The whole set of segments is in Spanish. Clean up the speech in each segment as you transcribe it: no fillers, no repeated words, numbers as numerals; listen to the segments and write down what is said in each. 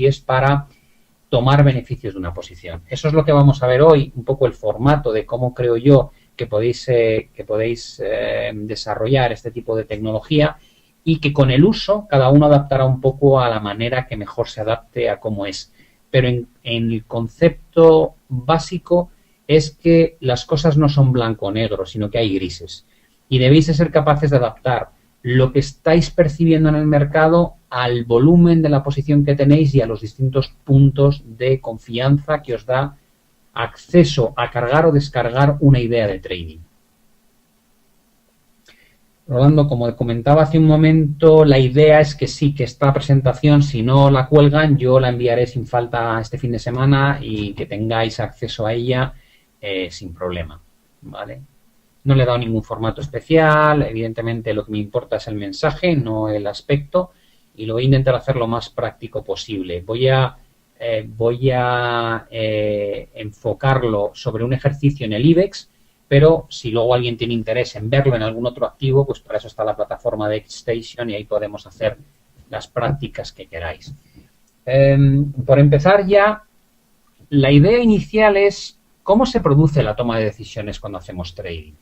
si es para tomar beneficios de una posición. Eso es lo que vamos a ver hoy, un poco el formato de cómo creo yo que podéis desarrollar este tipo de tecnología y que con el uso cada uno adaptará un poco a la manera que mejor se adapte a cómo es. Pero en el concepto básico es que las cosas no son blanco o negro, sino que hay grises. Y debéis de ser capaces de adaptar lo que estáis percibiendo en el mercado al volumen de la posición que tenéis y a los distintos puntos de confianza que os da acceso a cargar o descargar una idea de trading. Rolando, como comentaba hace un momento, la idea es que sí, que esta presentación, si no la cuelgan, yo la enviaré sin falta este fin de semana y que tengáis acceso a ella sin problema, ¿vale? No le he dado ningún formato especial, evidentemente lo que me importa es el mensaje, no el aspecto, y lo voy a intentar hacer lo más práctico posible. Voy a enfocarlo sobre un ejercicio en el IBEX, pero si luego alguien tiene interés en verlo en algún otro activo, pues para eso está la plataforma de XStation y ahí podemos hacer las prácticas que queráis. Por empezar ya, la idea inicial es cómo se produce la toma de decisiones cuando hacemos trading.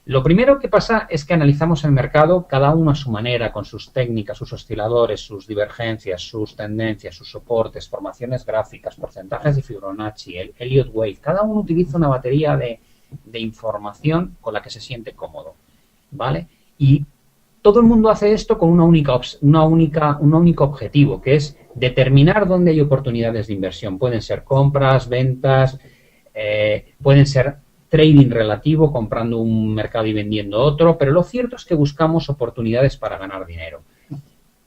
Lo primero que pasa es que analizamos el mercado cada uno a su manera, con sus técnicas, sus osciladores, sus divergencias, sus tendencias, sus soportes, formaciones gráficas, porcentajes de Fibonacci, el Elliott Wave. Cada uno utiliza una batería de información con la que se siente cómodo, ¿vale? Y todo el mundo hace esto con un único objetivo, que es determinar dónde hay oportunidades de inversión. Pueden ser compras, ventas, pueden ser trading relativo, comprando un mercado y vendiendo otro, pero lo cierto es que buscamos oportunidades para ganar dinero.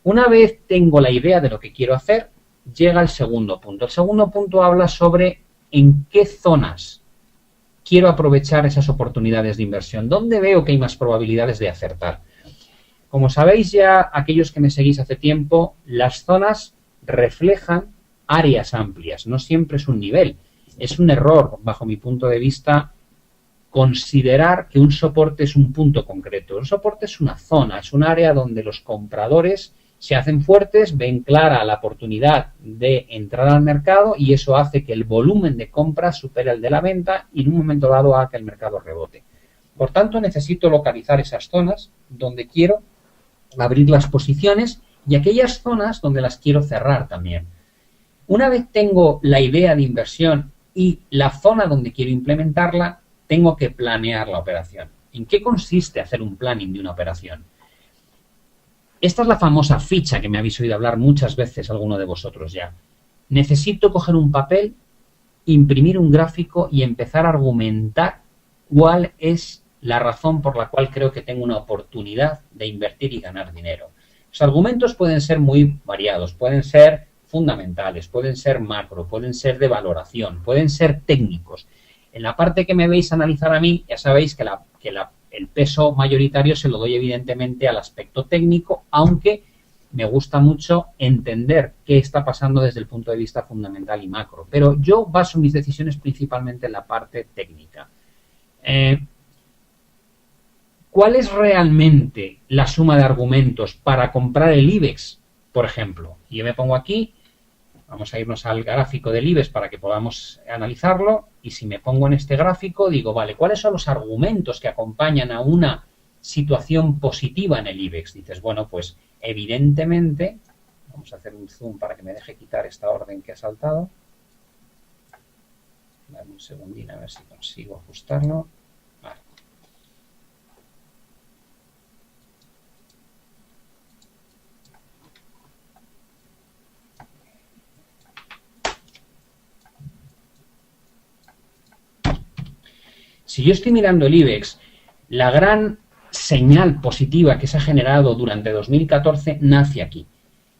Una vez tengo la idea de lo que quiero hacer, llega el segundo punto. El segundo punto habla sobre en qué zonas quiero aprovechar esas oportunidades de inversión, dónde veo que hay más probabilidades de acertar. Como sabéis ya, aquellos que me seguís hace tiempo, las zonas reflejan áreas amplias, no siempre es un nivel. Es un error, bajo mi punto de vista, considerar que un soporte es un punto concreto. Un soporte es una zona, es un área donde los compradores se hacen fuertes, ven clara la oportunidad de entrar al mercado y eso hace que el volumen de compras supere el de la venta y en un momento dado haga que el mercado rebote. Por tanto, necesito localizar esas zonas donde quiero abrir las posiciones y aquellas zonas donde las quiero cerrar también. Una vez tengo la idea de inversión y la zona donde quiero implementarla, tengo que planear la operación. ¿En qué consiste hacer un planning de una operación? Esta es la famosa ficha que me habéis oído hablar muchas veces alguno de vosotros ya. Necesito coger un papel, imprimir un gráfico y empezar a argumentar cuál es la razón por la cual creo que tengo una oportunidad de invertir y ganar dinero. Los argumentos pueden ser muy variados, pueden ser fundamentales, pueden ser macro, pueden ser de valoración, pueden ser técnicos. En la parte que me veis analizar a mí, ya sabéis que el peso mayoritario se lo doy evidentemente al aspecto técnico, aunque me gusta mucho entender qué está pasando desde el punto de vista fundamental y macro. Pero yo baso mis decisiones principalmente en la parte técnica. ¿Cuál es realmente la suma de argumentos para comprar el IBEX, por ejemplo? Yo me pongo aquí. Vamos a irnos al gráfico del IBEX para que podamos analizarlo. Y si me pongo en este gráfico, digo, vale, ¿cuáles son los argumentos que acompañan a una situación positiva en el IBEX? Dices, bueno, pues evidentemente, vamos a hacer un zoom para que me deje quitar esta orden que ha saltado. Dame un segundín a ver si consigo ajustarlo. Vale. Si yo estoy mirando el IBEX, la gran señal positiva que se ha generado durante 2014 nace aquí.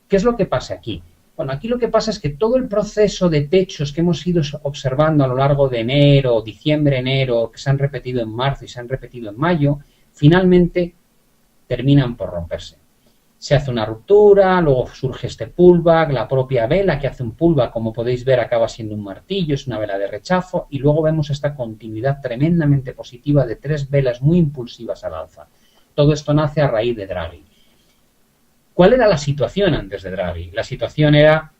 ¿Qué es lo que pasa aquí? Bueno, aquí lo que pasa es que todo el proceso de techos que hemos ido observando a lo largo de enero, diciembre, enero, que se han repetido en marzo y se han repetido en mayo, finalmente terminan por romperse. Se hace una ruptura, luego surge este pullback, la propia vela que hace un pullback, como podéis ver, acaba siendo un martillo, es una vela de rechazo, y luego vemos esta continuidad tremendamente positiva de 3 velas muy impulsivas al alza. Todo esto nace a raíz de Draghi. ¿Cuál era la situación antes de Draghi? La situación era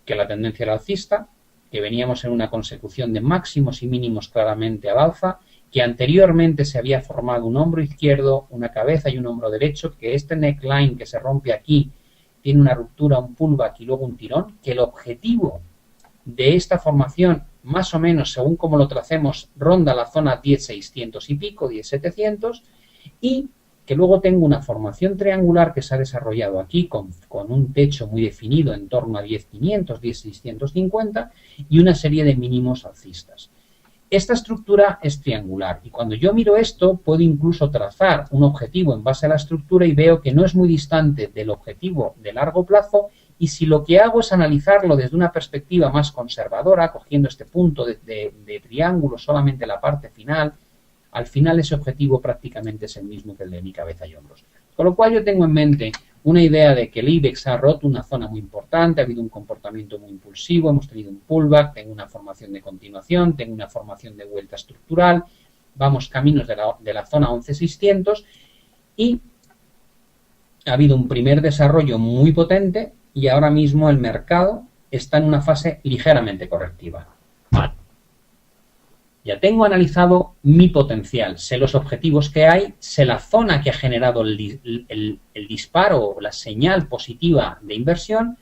que la tendencia era alcista, que veníamos en una consecución de máximos y mínimos claramente al alza, que anteriormente se había formado un hombro izquierdo, una cabeza y un hombro derecho, que este neckline que se rompe aquí tiene una ruptura, un pullback y luego un tirón, que el objetivo de esta formación, más o menos, según como lo tracemos, ronda la zona 10.600 y pico, 10.700, y que luego tengo una formación triangular que se ha desarrollado aquí con un techo muy definido en torno a 10.500, 10.650 y una serie de mínimos alcistas. Esta estructura es triangular y cuando yo miro esto puedo incluso trazar un objetivo en base a la estructura y veo que no es muy distante del objetivo de largo plazo, y si lo que hago es analizarlo desde una perspectiva más conservadora, cogiendo este punto de triángulo solamente la parte final, al final ese objetivo prácticamente es el mismo que el de mi cabeza y hombros. Con lo cual yo tengo en mente una idea de que el IBEX ha roto una zona muy importante, ha habido un comportamiento muy impulsivo, hemos tenido un pullback, tengo una formación de continuación, tengo una formación de vuelta estructural, vamos caminos de la zona 11.600 y ha habido un primer desarrollo muy potente y ahora mismo el mercado está en una fase ligeramente correctiva. Vale. Ya tengo analizado mi potencial, sé los objetivos que hay, sé la zona que ha generado el disparo o la señal positiva de inversión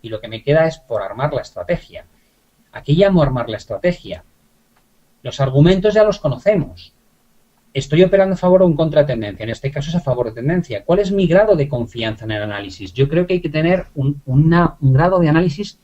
y lo que me queda es por armar la estrategia. ¿A qué llamo armar la estrategia? Los argumentos ya los conocemos. ¿Estoy operando a favor o en contra de tendencia? En este caso es a favor de tendencia. ¿Cuál es mi grado de confianza en el análisis? Yo creo que hay que tener un grado de análisis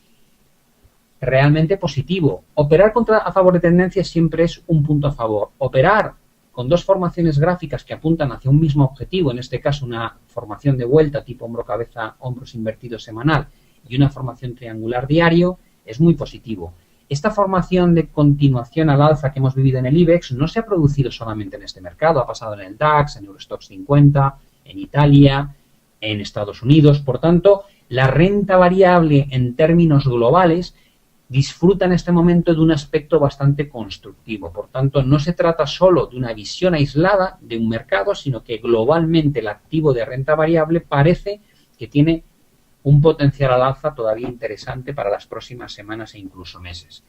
realmente positivo. Operar a favor de tendencia siempre es un punto a favor. Operar con dos formaciones gráficas que apuntan hacia un mismo objetivo, en este caso una formación de vuelta tipo hombro-cabeza, hombros invertidos semanal y una formación triangular diario, es muy positivo. Esta formación de continuación al alza que hemos vivido en el IBEX no se ha producido solamente en este mercado, ha pasado en el DAX, en Eurostoxx 50, en Italia, en Estados Unidos. Por tanto, la renta variable en términos globales disfruta en este momento de un aspecto bastante constructivo. Por tanto, no se trata solo de una visión aislada de un mercado, sino que globalmente el activo de renta variable parece que tiene un potencial al alza todavía interesante para las próximas semanas e incluso meses.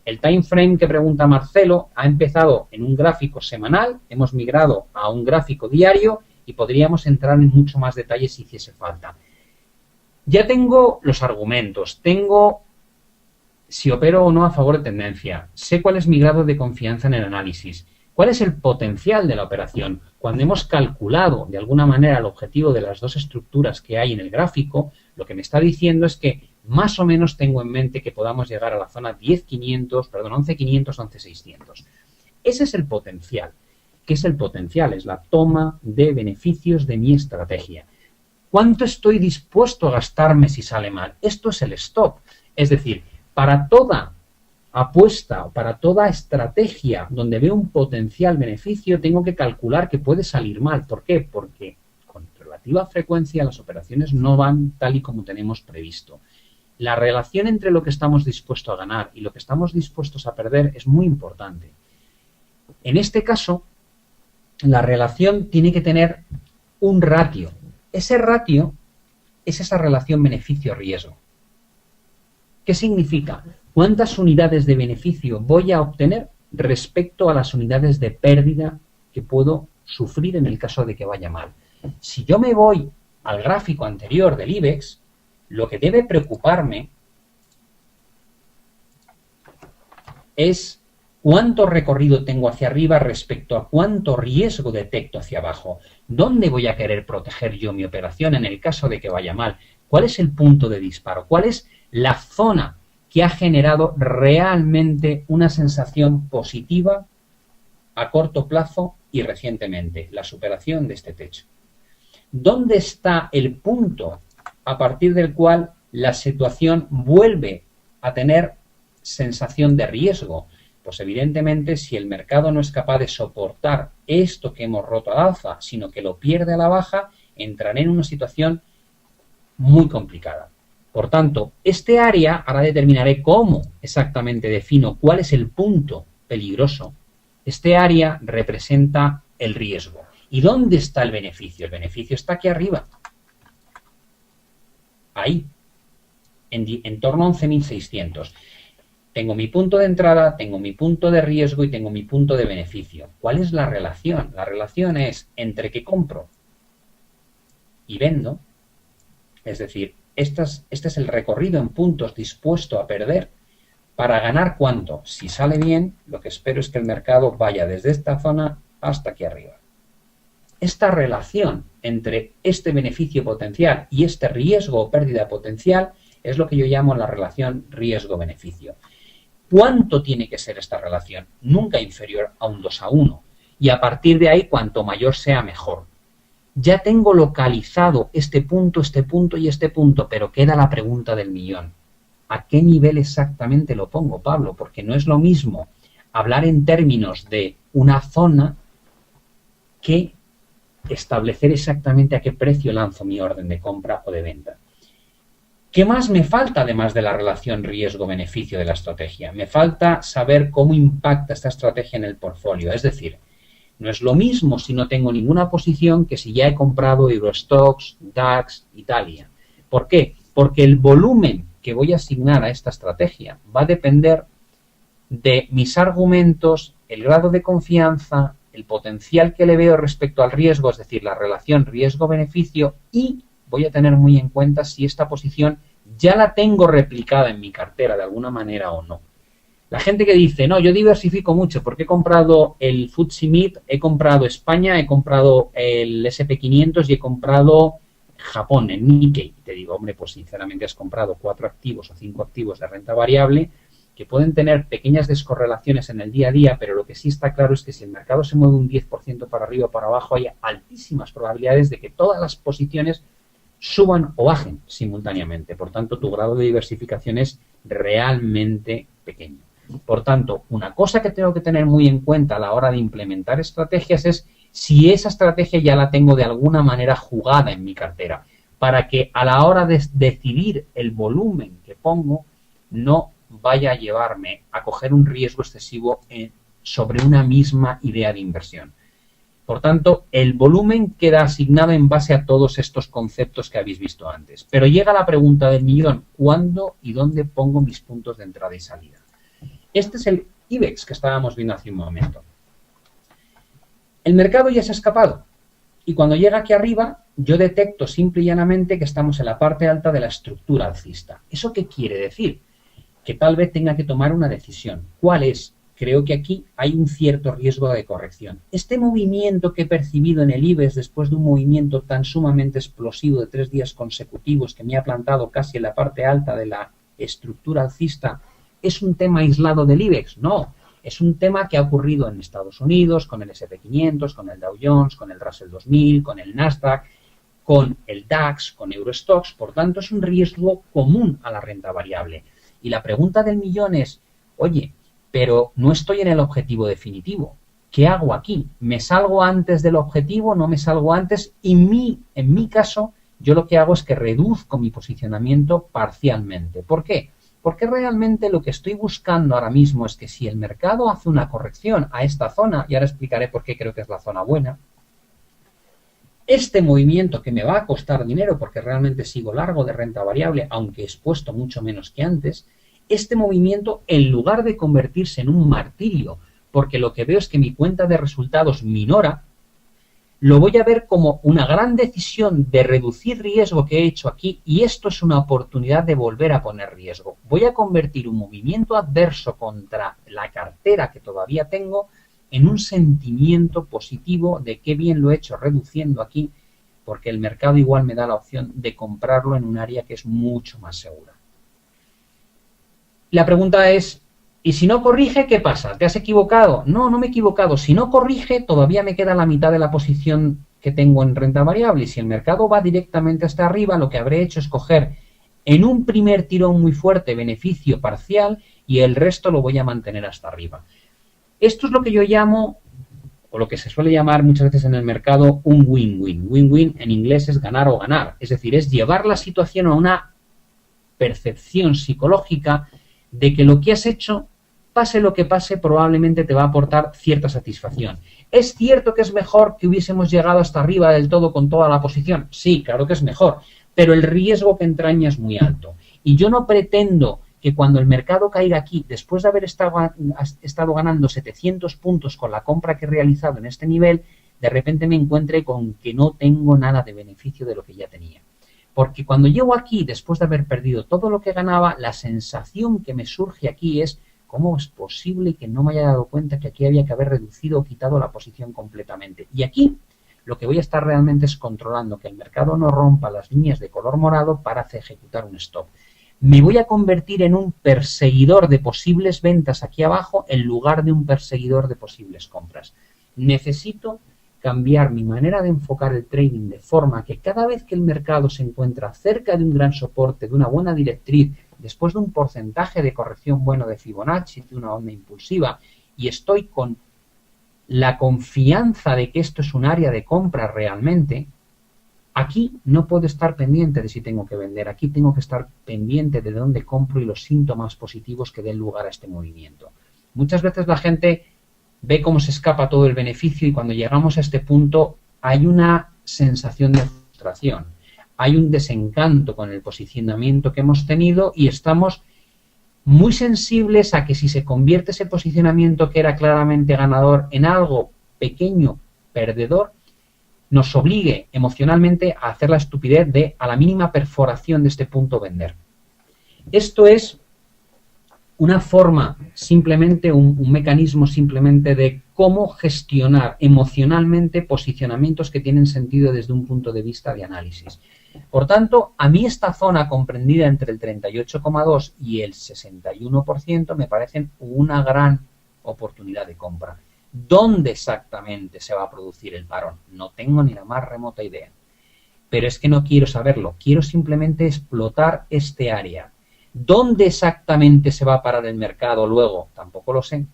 El time frame que pregunta Marcelo ha empezado en un gráfico semanal, hemos migrado a un gráfico diario y podríamos entrar en mucho más detalle si hiciese falta. Ya tengo los argumentos, tengo si opero o no a favor de tendencia, sé cuál es mi grado de confianza en el análisis, cuál es el potencial de la operación. Cuando hemos calculado de alguna manera el objetivo de las dos estructuras que hay en el gráfico, lo que me está diciendo es que más o menos tengo en mente que podamos llegar a la zona 11.500, 11.600. Ese es el potencial. ¿Qué es el potencial? Es la toma de beneficios de mi estrategia. ¿Cuánto estoy dispuesto a gastarme si sale mal? Esto es el stop. Es decir, para toda apuesta o para toda estrategia donde veo un potencial beneficio, tengo que calcular que puede salir mal. ¿Por qué? Porque con relativa frecuencia las operaciones no van tal y como tenemos previsto. La relación entre lo que estamos dispuestos a ganar y lo que estamos dispuestos a perder es muy importante. En este caso, la relación tiene que tener un ratio. Ese ratio es esa relación beneficio-riesgo. ¿Qué significa? ¿Cuántas unidades de beneficio voy a obtener respecto a las unidades de pérdida que puedo sufrir en el caso de que vaya mal? Si yo me voy al gráfico anterior del IBEX, lo que debe preocuparme es cuánto recorrido tengo hacia arriba respecto a cuánto riesgo detecto hacia abajo. ¿Dónde voy a querer proteger yo mi operación en el caso de que vaya mal? ¿Cuál es el punto de disparo? ¿Cuál es la zona que ha generado realmente una sensación positiva a corto plazo y recientemente? La superación de este techo. ¿Dónde está el punto a partir del cual la situación vuelve a tener sensación de riesgo? Pues evidentemente si el mercado no es capaz de soportar esto que hemos roto al alza, sino que lo pierde a la baja, entraré en una situación muy complicada. Por tanto, este área, ahora determinaré cómo exactamente defino cuál es el punto peligroso. Este área representa el riesgo. ¿Y dónde está el beneficio? El beneficio está aquí arriba. Ahí. en torno a 11.600. Tengo mi punto de entrada, tengo mi punto de riesgo y tengo mi punto de beneficio. ¿Cuál es la relación? La relación es entre que compro y vendo, es decir, este es el recorrido en puntos dispuesto a perder para ganar ¿cuánto? Si sale bien, lo que espero es que el mercado vaya desde esta zona hasta aquí arriba. Esta relación entre este beneficio potencial y este riesgo o pérdida potencial es lo que yo llamo la relación riesgo-beneficio. ¿Cuánto tiene que ser esta relación? Nunca inferior a un 2:1. Y a partir de ahí, cuanto mayor sea, mejor. Ya tengo localizado este punto y este punto, pero queda la pregunta del millón. ¿A qué nivel exactamente lo pongo, Pablo? Porque no es lo mismo hablar en términos de una zona que establecer exactamente a qué precio lanzo mi orden de compra o de venta. ¿Qué más me falta además de la relación riesgo-beneficio de la estrategia? Me falta saber cómo impacta esta estrategia en el portfolio. Es decir, no es lo mismo si no tengo ninguna posición que si ya he comprado Eurostoxx, DAX, Italia. ¿Por qué? Porque el volumen que voy a asignar a esta estrategia va a depender de mis argumentos, el grado de confianza, el potencial que le veo respecto al riesgo, es decir, la relación riesgo-beneficio, y voy a tener muy en cuenta si esta posición ya la tengo replicada en mi cartera de alguna manera o no. La gente que dice, no, yo diversifico mucho porque he comprado el FTSE MIB, he comprado España, he comprado el SP500 y he comprado Japón, el Nikkei. Te digo, hombre, pues sinceramente has comprado 4 activos o 5 activos de renta variable que pueden tener pequeñas descorrelaciones en el día a día, pero lo que sí está claro es que si el mercado se mueve un 10% para arriba o para abajo, hay altísimas probabilidades de que todas las posiciones suban o bajen simultáneamente. Por tanto, tu grado de diversificación es realmente pequeño. Por tanto, una cosa que tengo que tener muy en cuenta a la hora de implementar estrategias es si esa estrategia ya la tengo de alguna manera jugada en mi cartera, para que a la hora de decidir el volumen que pongo no vaya a llevarme a coger un riesgo excesivo sobre una misma idea de inversión. Por tanto, el volumen queda asignado en base a todos estos conceptos que habéis visto antes. Pero llega la pregunta del millón, ¿cuándo y dónde pongo mis puntos de entrada y salida? Este es el IBEX que estábamos viendo hace un momento. El mercado ya se ha escapado y cuando llega aquí arriba yo detecto simple y llanamente que estamos en la parte alta de la estructura alcista. ¿Eso qué quiere decir? Que tal vez tenga que tomar una decisión. ¿Cuál es? Creo que aquí hay un cierto riesgo de corrección. Este movimiento que he percibido en el IBEX después de un movimiento tan sumamente explosivo de 3 días consecutivos que me ha plantado casi en la parte alta de la estructura alcista, ¿es un tema aislado del IBEX? No, es un tema que ha ocurrido en Estados Unidos, con el SP500, con el Dow Jones, con el Russell 2000, con el Nasdaq, con el DAX, con Eurostoxx. Por tanto, es un riesgo común a la renta variable. Y la pregunta del millón es, oye, pero no estoy en el objetivo definitivo. ¿Qué hago aquí? ¿Me salgo antes del objetivo? ¿No me salgo antes? Y en mi caso, yo lo que hago es que reduzco mi posicionamiento parcialmente. ¿Por qué? Porque realmente lo que estoy buscando ahora mismo es que si el mercado hace una corrección a esta zona, y ahora explicaré por qué creo que es la zona buena, este movimiento que me va a costar dinero porque realmente sigo largo de renta variable, aunque he expuesto mucho menos que antes, este movimiento, en lugar de convertirse en un martirio, porque lo que veo es que mi cuenta de resultados minora, lo voy a ver como una gran decisión de reducir riesgo que he hecho aquí, y esto es una oportunidad de volver a poner riesgo. Voy a convertir un movimiento adverso contra la cartera que todavía tengo en un sentimiento positivo de qué bien lo he hecho reduciendo aquí, porque el mercado igual me da la opción de comprarlo en un área que es mucho más segura. La pregunta es, ¿y si no corrige, qué pasa? ¿Te has equivocado? No, no me he equivocado. Si no corrige, todavía me queda la mitad de la posición que tengo en renta variable. Y si el mercado va directamente hasta arriba, lo que habré hecho es coger en un primer tirón muy fuerte beneficio parcial y el resto lo voy a mantener hasta arriba. Esto es lo que yo llamo, o lo que se suele llamar muchas veces en el mercado, un win-win. Win-win en inglés es ganar o ganar. Es decir, es llevar la situación a una percepción psicológica de que lo que has hecho, pase lo que pase, probablemente te va a aportar cierta satisfacción. ¿Es cierto que es mejor que hubiésemos llegado hasta arriba del todo con toda la posición? Sí, claro que es mejor, pero el riesgo que entraña es muy alto. Y yo no pretendo que cuando el mercado caiga aquí, después de haber estado ganando 700 puntos con la compra que he realizado en este nivel, de repente me encuentre con que no tengo nada de beneficio de lo que ya tenía. Porque cuando llego aquí, después de haber perdido todo lo que ganaba, la sensación que me surge aquí es: ¿cómo es posible que no me haya dado cuenta que aquí había que haber reducido o quitado la posición completamente? Y aquí lo que voy a estar realmente es controlando que el mercado no rompa las líneas de color morado para ejecutar un stop. Me voy a convertir en un perseguidor de posibles ventas aquí abajo en lugar de un perseguidor de posibles compras. Necesito cambiar mi manera de enfocar el trading de forma que cada vez que el mercado se encuentra cerca de un gran soporte, de una buena directriz, después de un porcentaje de corrección bueno de Fibonacci, de una onda impulsiva, y estoy con la confianza de que esto es un área de compra realmente, aquí no puedo estar pendiente de si tengo que vender, aquí tengo que estar pendiente de dónde compro y los síntomas positivos que den lugar a este movimiento. Muchas veces la gente ve cómo se escapa todo el beneficio y cuando llegamos a este punto hay una sensación de frustración, hay un desencanto con el posicionamiento que hemos tenido y estamos muy sensibles a que si se convierte ese posicionamiento que era claramente ganador en algo pequeño, perdedor, nos obligue emocionalmente a hacer la estupidez de, a la mínima perforación de este punto, vender. Esto es una forma, simplemente un mecanismo simplemente de cómo gestionar emocionalmente posicionamientos que tienen sentido desde un punto de vista de análisis. Por tanto, a mí esta zona comprendida entre el 38,2 y el 61% me parecen una gran oportunidad de compra. ¿Dónde exactamente se va a producir el parón? No tengo ni la más remota idea. Pero es que no quiero saberlo, quiero simplemente explotar este área. ¿Dónde exactamente se va a parar el mercado luego? Tampoco lo sé.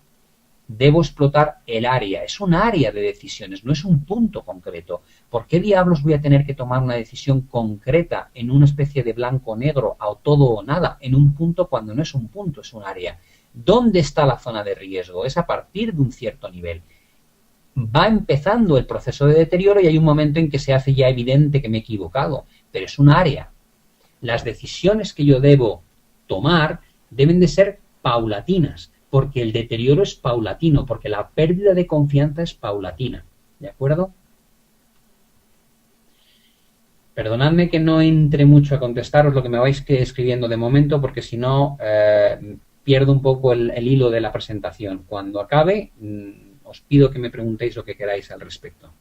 Debo explotar el área. Es un área de decisiones, no es un punto concreto. ¿Por qué diablos voy a tener que tomar una decisión concreta en una especie de blanco-negro, a todo o nada, en un punto cuando no es un punto, es un área? ¿Dónde está la zona de riesgo? Es a partir de un cierto nivel. Va empezando el proceso de deterioro y hay un momento en que se hace ya evidente que me he equivocado, pero es un área. Las decisiones que yo debo tomar deben de ser paulatinas, porque el deterioro es paulatino, porque la pérdida de confianza es paulatina. ¿De acuerdo? Perdonadme que no entre mucho a contestaros lo que me vais escribiendo de momento, porque si no pierdo un poco el hilo de la presentación. Cuando acabe, os pido que me preguntéis lo que queráis al respecto.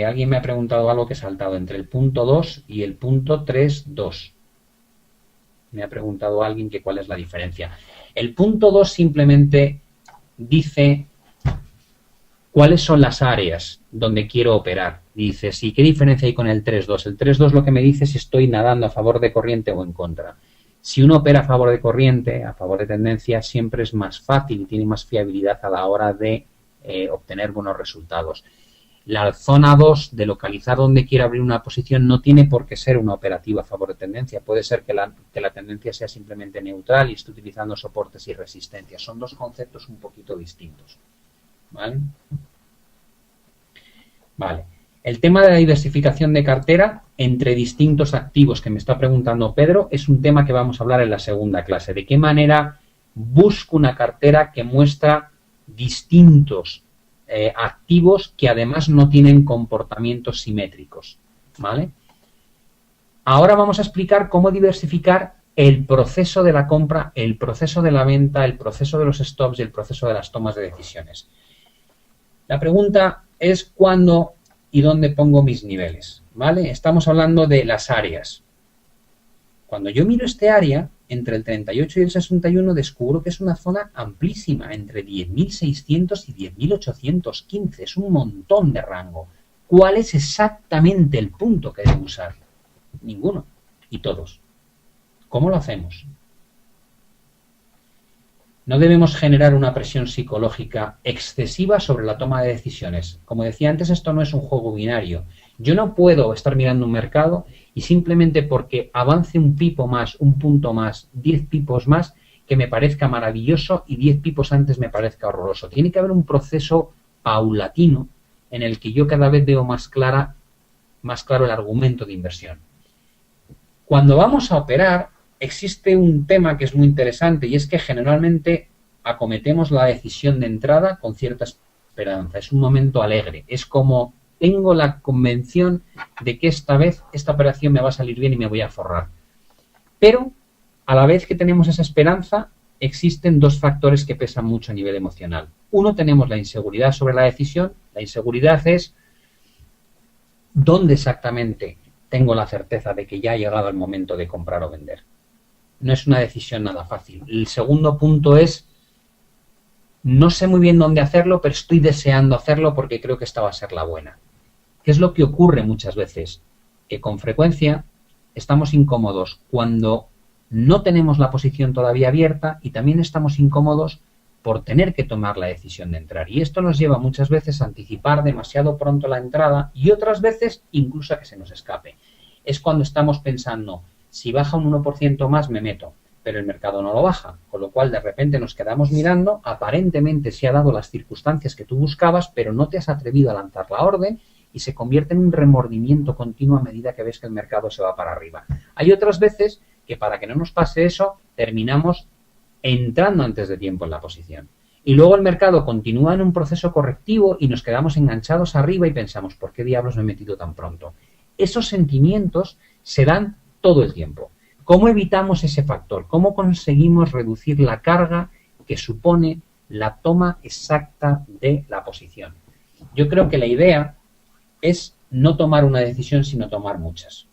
Alguien me ha preguntado algo que he saltado entre el punto 2 y el punto 3.2. Me ha preguntado alguien que cuál es la diferencia. El punto 2 simplemente dice cuáles son las áreas donde quiero operar. Dice, sí, ¿qué diferencia hay con el 3.2? El 3.2 lo que me dice es si estoy nadando a favor de corriente o en contra. Si uno opera a favor de corriente, a favor de tendencia, siempre es más fácil y tiene más fiabilidad a la hora de obtener buenos resultados. La zona 2 de localizar donde quiero abrir una posición no tiene por qué ser una operativa a favor de tendencia. Puede ser que la tendencia sea simplemente neutral y esté utilizando soportes y resistencias. Son dos conceptos un poquito distintos. ¿Vale? Vale. El tema de la diversificación de cartera entre distintos activos que me está preguntando Pedro es un tema que vamos a hablar en la segunda clase. ¿De qué manera busco una cartera que muestra distintos activos que además no tienen comportamientos simétricos? ¿Vale? Ahora vamos a explicar cómo diversificar el proceso de la compra, el proceso de la venta, el proceso de los stops y el proceso de las tomas de decisiones. La pregunta es cuándo y dónde pongo mis niveles, ¿vale? Estamos hablando de las áreas. Cuando yo miro este área, entre el 38 y el 61, descubro que es una zona amplísima, entre 10.600 y 10.815. Es un montón de rango. ¿Cuál es exactamente el punto que debo usar? Ninguno. Y todos. ¿Cómo lo hacemos? No debemos generar una presión psicológica excesiva sobre la toma de decisiones. Como decía antes, esto no es un juego binario. Yo no puedo estar mirando un mercado y simplemente porque avance un pipo más, un punto más, 10 pipos más, que me parezca maravilloso y 10 pipos antes me parezca horroroso. Tiene que haber un proceso paulatino en el que yo cada vez veo más clara más claro el argumento de inversión. Cuando vamos a operar, existe un tema que es muy interesante y es que generalmente acometemos la decisión de entrada con cierta esperanza. Es un momento alegre. Es como tengo la convención de que esta vez esta operación me va a salir bien y me voy a forrar. Pero a la vez que tenemos esa esperanza, existen dos factores que pesan mucho a nivel emocional. Uno, tenemos la inseguridad sobre la decisión. La inseguridad es dónde exactamente tengo la certeza de que ya ha llegado el momento de comprar o vender. No es una decisión nada fácil. El segundo punto es, no sé muy bien dónde hacerlo, pero estoy deseando hacerlo porque creo que esta va a ser la buena. ¿Qué es lo que ocurre muchas veces? Que con frecuencia estamos incómodos cuando no tenemos la posición todavía abierta y también estamos incómodos por tener que tomar la decisión de entrar. Y esto nos lleva muchas veces a anticipar demasiado pronto la entrada y otras veces incluso a que se nos escape. Es cuando estamos pensando, si baja un 1% más me meto, pero el mercado no lo baja, con lo cual de repente nos quedamos mirando, aparentemente se ha dado las circunstancias que tú buscabas, pero no te has atrevido a lanzar la orden y se convierte en un remordimiento continuo a medida que ves que el mercado se va para arriba. Hay otras veces que para que no nos pase eso, terminamos entrando antes de tiempo en la posición. Y luego el mercado continúa en un proceso correctivo y nos quedamos enganchados arriba y pensamos, ¿por qué diablos me he metido tan pronto? Esos sentimientos se dan todo el tiempo. ¿Cómo evitamos ese factor? ¿Cómo conseguimos reducir la carga que supone la toma exacta de la posición? Yo creo que la idea es no tomar una decisión, sino tomar muchas.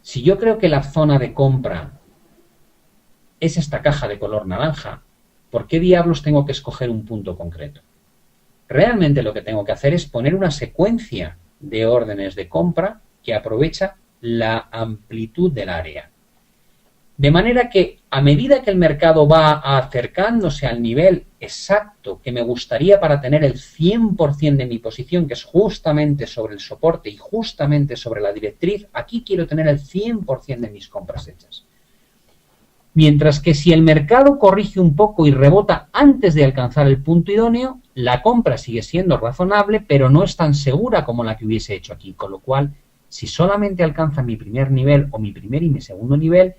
Si yo creo que la zona de compra es esta caja de color naranja, ¿por qué diablos tengo que escoger un punto concreto? Realmente lo que tengo que hacer es poner una secuencia de órdenes de compra que aprovecha la amplitud del área. De manera que a medida que el mercado va acercándose al nivel exacto que me gustaría para tener el 100% de mi posición, que es justamente sobre el soporte y justamente sobre la directriz, aquí quiero tener el 100% de mis compras hechas. Mientras que si el mercado corrige un poco y rebota antes de alcanzar el punto idóneo, la compra sigue siendo razonable, pero no es tan segura como la que hubiese hecho aquí. Con lo cual, si solamente alcanza mi primer nivel o mi primer y mi segundo nivel,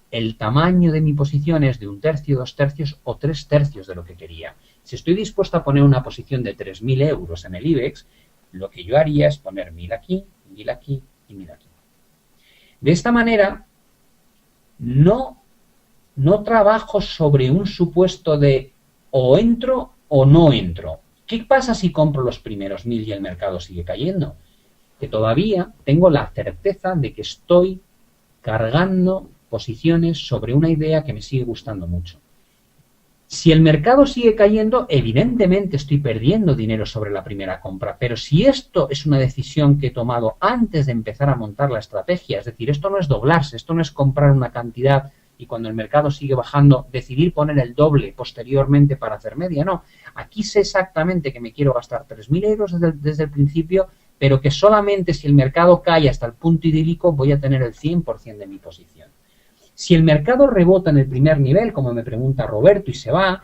el tamaño de mi posición es de 1/3, 2/3 o 3/3 de lo que quería. Si estoy dispuesto a poner una posición de 3.000 euros en el IBEX, lo que yo haría es poner 1.000 aquí, 1.000 aquí y 1.000 aquí. De esta manera, no trabajo sobre un supuesto de o entro o no entro. ¿Qué pasa si compro los primeros 1.000 y el mercado sigue cayendo? Que todavía tengo la certeza de que estoy cargando posiciones sobre una idea que me sigue gustando mucho. Si el mercado sigue cayendo, evidentemente estoy perdiendo dinero sobre la primera compra, pero si esto es una decisión que he tomado antes de empezar a montar la estrategia, es decir, esto no es doblarse, esto no es comprar una cantidad y cuando el mercado sigue bajando, decidir poner el doble posteriormente para hacer media, no. Aquí sé exactamente que me quiero gastar 3.000 euros desde el principio, pero que solamente si el mercado cae hasta el punto idílico voy a tener el 100% de mi posición. Si el mercado rebota en el primer nivel, como me pregunta Roberto, y se va,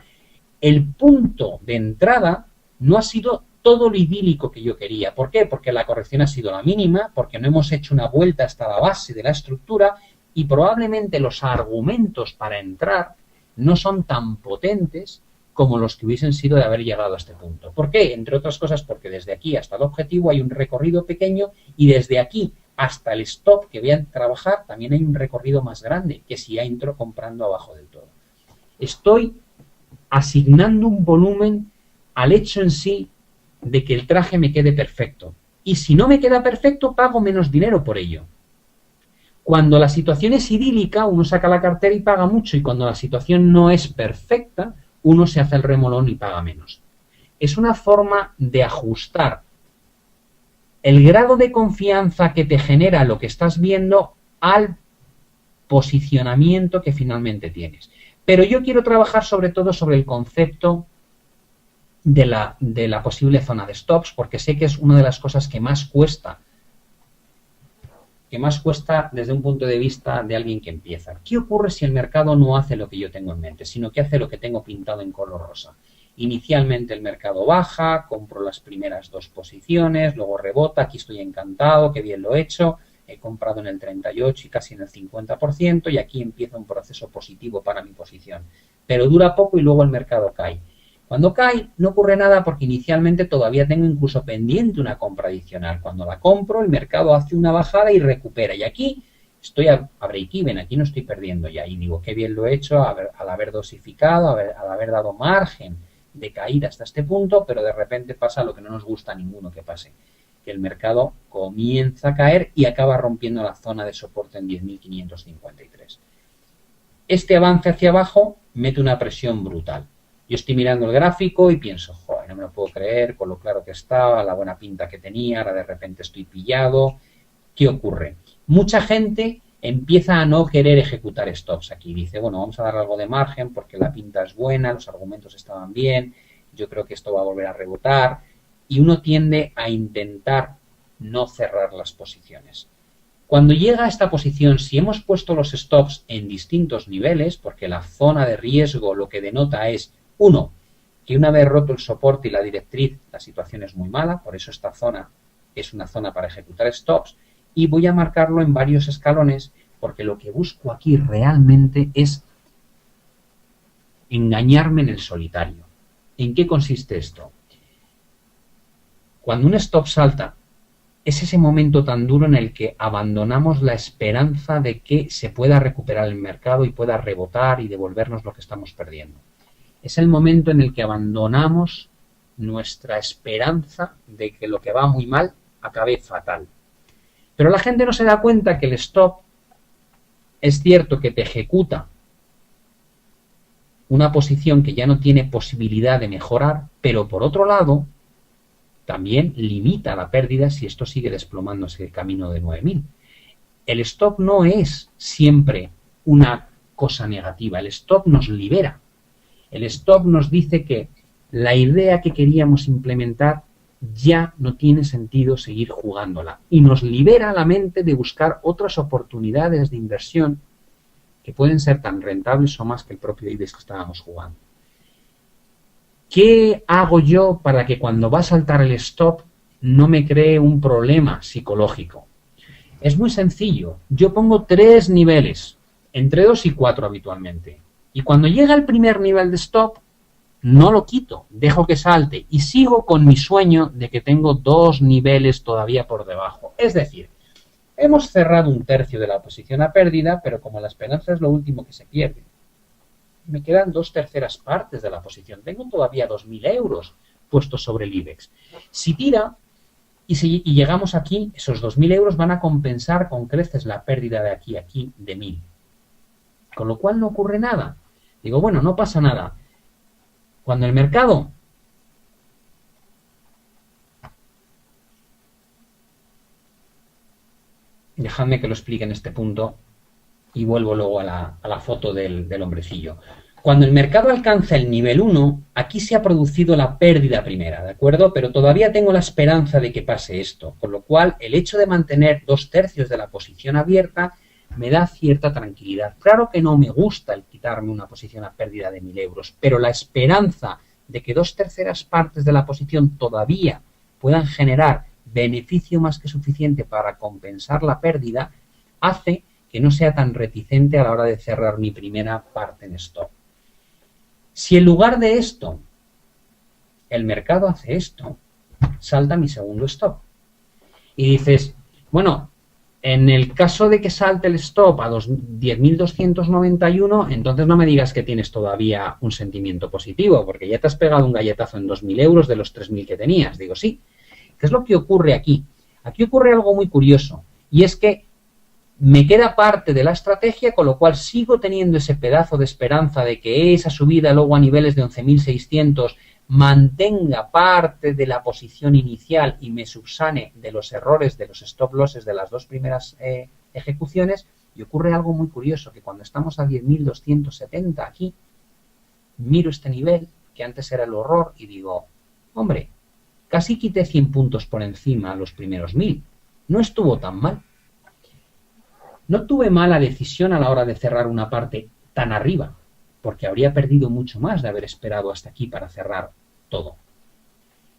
el punto de entrada no ha sido todo lo idílico que yo quería. ¿Por qué? Porque la corrección ha sido la mínima, porque no hemos hecho una vuelta hasta la base de la estructura y probablemente los argumentos para entrar no son tan potentes como los que hubiesen sido de haber llegado a este punto. ¿Por qué? Entre otras cosas porque desde aquí hasta el objetivo hay un recorrido pequeño y desde aquí hasta el stop que voy a trabajar también hay un recorrido más grande que si ya entro comprando abajo del todo. Estoy asignando un volumen al hecho en sí de que el traje me quede perfecto. Y si no me queda perfecto, pago menos dinero por ello. Cuando la situación es idílica, uno saca la cartera y paga mucho, y cuando la situación no es perfecta, uno se hace el remolón y paga menos. Es una forma de ajustar el grado de confianza que te genera lo que estás viendo al posicionamiento que finalmente tienes. Pero yo quiero trabajar sobre todo sobre el concepto de la posible zona de stops, porque sé que es una de las cosas que más cuesta desde un punto de vista de alguien que empieza. ¿Qué ocurre si el mercado no hace lo que yo tengo en mente, sino que hace lo que tengo pintado en color rosa? Inicialmente el mercado baja, compro las primeras dos posiciones, luego rebota, aquí estoy encantado, qué bien lo he hecho, he comprado en el 38 y casi en el 50% y aquí empieza un proceso positivo para mi posición. Pero dura poco y luego el mercado cae. Cuando cae no ocurre nada porque inicialmente todavía tengo incluso pendiente una compra adicional. Cuando la compro el mercado hace una bajada y recupera y aquí estoy a break-even, aquí no estoy perdiendo ya y digo qué bien lo he hecho al haber dosificado, al haber dado margen de caída hasta este punto, pero de repente pasa lo que no nos gusta a ninguno que pase, que el mercado comienza a caer y acaba rompiendo la zona de soporte en 10.553. Este avance hacia abajo mete una presión brutal. Yo estoy mirando el gráfico y pienso, joder, no me lo puedo creer, con lo claro que estaba, la buena pinta que tenía, ahora de repente estoy pillado. ¿Qué ocurre? Mucha gente empieza a no querer ejecutar stops aquí. Dice, bueno, vamos a dar algo de margen porque la pinta es buena, los argumentos estaban bien, yo creo que esto va a volver a rebotar. Y uno tiende a intentar no cerrar las posiciones. Cuando llega a esta posición, si hemos puesto los stops en distintos niveles, porque la zona de riesgo lo que denota es, uno, que una vez roto el soporte y la directriz, la situación es muy mala, por eso esta zona es una zona para ejecutar stops, y voy a marcarlo en varios escalones, porque lo que busco aquí realmente es engañarme en el solitario. ¿En qué consiste esto? Cuando un stop salta, es ese momento tan duro en el que abandonamos la esperanza de que se pueda recuperar el mercado y pueda rebotar y devolvernos lo que estamos perdiendo. Es el momento en el que abandonamos nuestra esperanza de que lo que va muy mal acabe fatal. Pero la gente no se da cuenta que el stop es cierto que te ejecuta una posición que ya no tiene posibilidad de mejorar, pero por otro lado también limita la pérdida si esto sigue desplomándose el camino de 9.000. El stop no es siempre una cosa negativa, el stop nos libera. El stop nos dice que la idea que queríamos implementar ya no tiene sentido seguir jugándola y nos libera la mente de buscar otras oportunidades de inversión que pueden ser tan rentables o más que el propio IBEX que estábamos jugando. ¿Qué hago yo para que cuando va a saltar el stop no me cree un problema psicológico? Es muy sencillo. Yo pongo 3 niveles, entre 2 y 4 habitualmente. Y cuando llega el primer nivel de stop, no lo quito, dejo que salte y sigo con mi sueño de que tengo 2 niveles todavía por debajo. Es decir, hemos cerrado 1/3 de la posición a pérdida, pero como la esperanza es lo último que se pierde, me quedan 2/3 partes de la posición. Tengo todavía 2.000 euros puestos sobre el IBEX. Si tira y llegamos aquí, esos 2.000 euros van a compensar con creces la pérdida de aquí a aquí de 1.000. Con lo cual no ocurre nada. Digo, bueno, no pasa nada. Cuando el mercado dejadme que lo explique en este punto y vuelvo luego a la foto del hombrecillo. Cuando el mercado alcanza el nivel 1, aquí se ha producido la pérdida primera, ¿de acuerdo? Pero todavía tengo la esperanza de que pase esto, con lo cual el hecho de mantener 2/3 de la posición abierta me da cierta tranquilidad. Claro que no me gusta el quitarme una posición a pérdida de 1.000 euros, pero la esperanza de que 2/3 partes de la posición todavía puedan generar beneficio más que suficiente para compensar la pérdida hace que no sea tan reticente a la hora de cerrar mi primera parte en stop. Si en lugar de esto el mercado hace esto, salta mi segundo stop. Y dices, bueno, en el caso de que salte el stop a 10.291, entonces no me digas que tienes todavía un sentimiento positivo, porque ya te has pegado un galletazo en 2.000 euros de los 3.000 que tenías. Digo, sí. ¿Qué es lo que ocurre aquí? Aquí ocurre algo muy curioso, y es que me queda parte de la estrategia, con lo cual sigo teniendo ese pedazo de esperanza de que esa subida luego a niveles de 11.600 mantenga parte de la posición inicial y me subsane de los errores de los stop losses de las 2 primeras ejecuciones. Y ocurre algo muy curioso, que cuando estamos a 10.270 aquí, miro este nivel, que antes era el horror, y digo, hombre, casi quité 100 puntos por encima los primeros 1.000. No estuvo tan mal. No tuve mala decisión a la hora de cerrar una parte tan arriba. porque habría perdido mucho más de haber esperado hasta aquí para cerrar todo.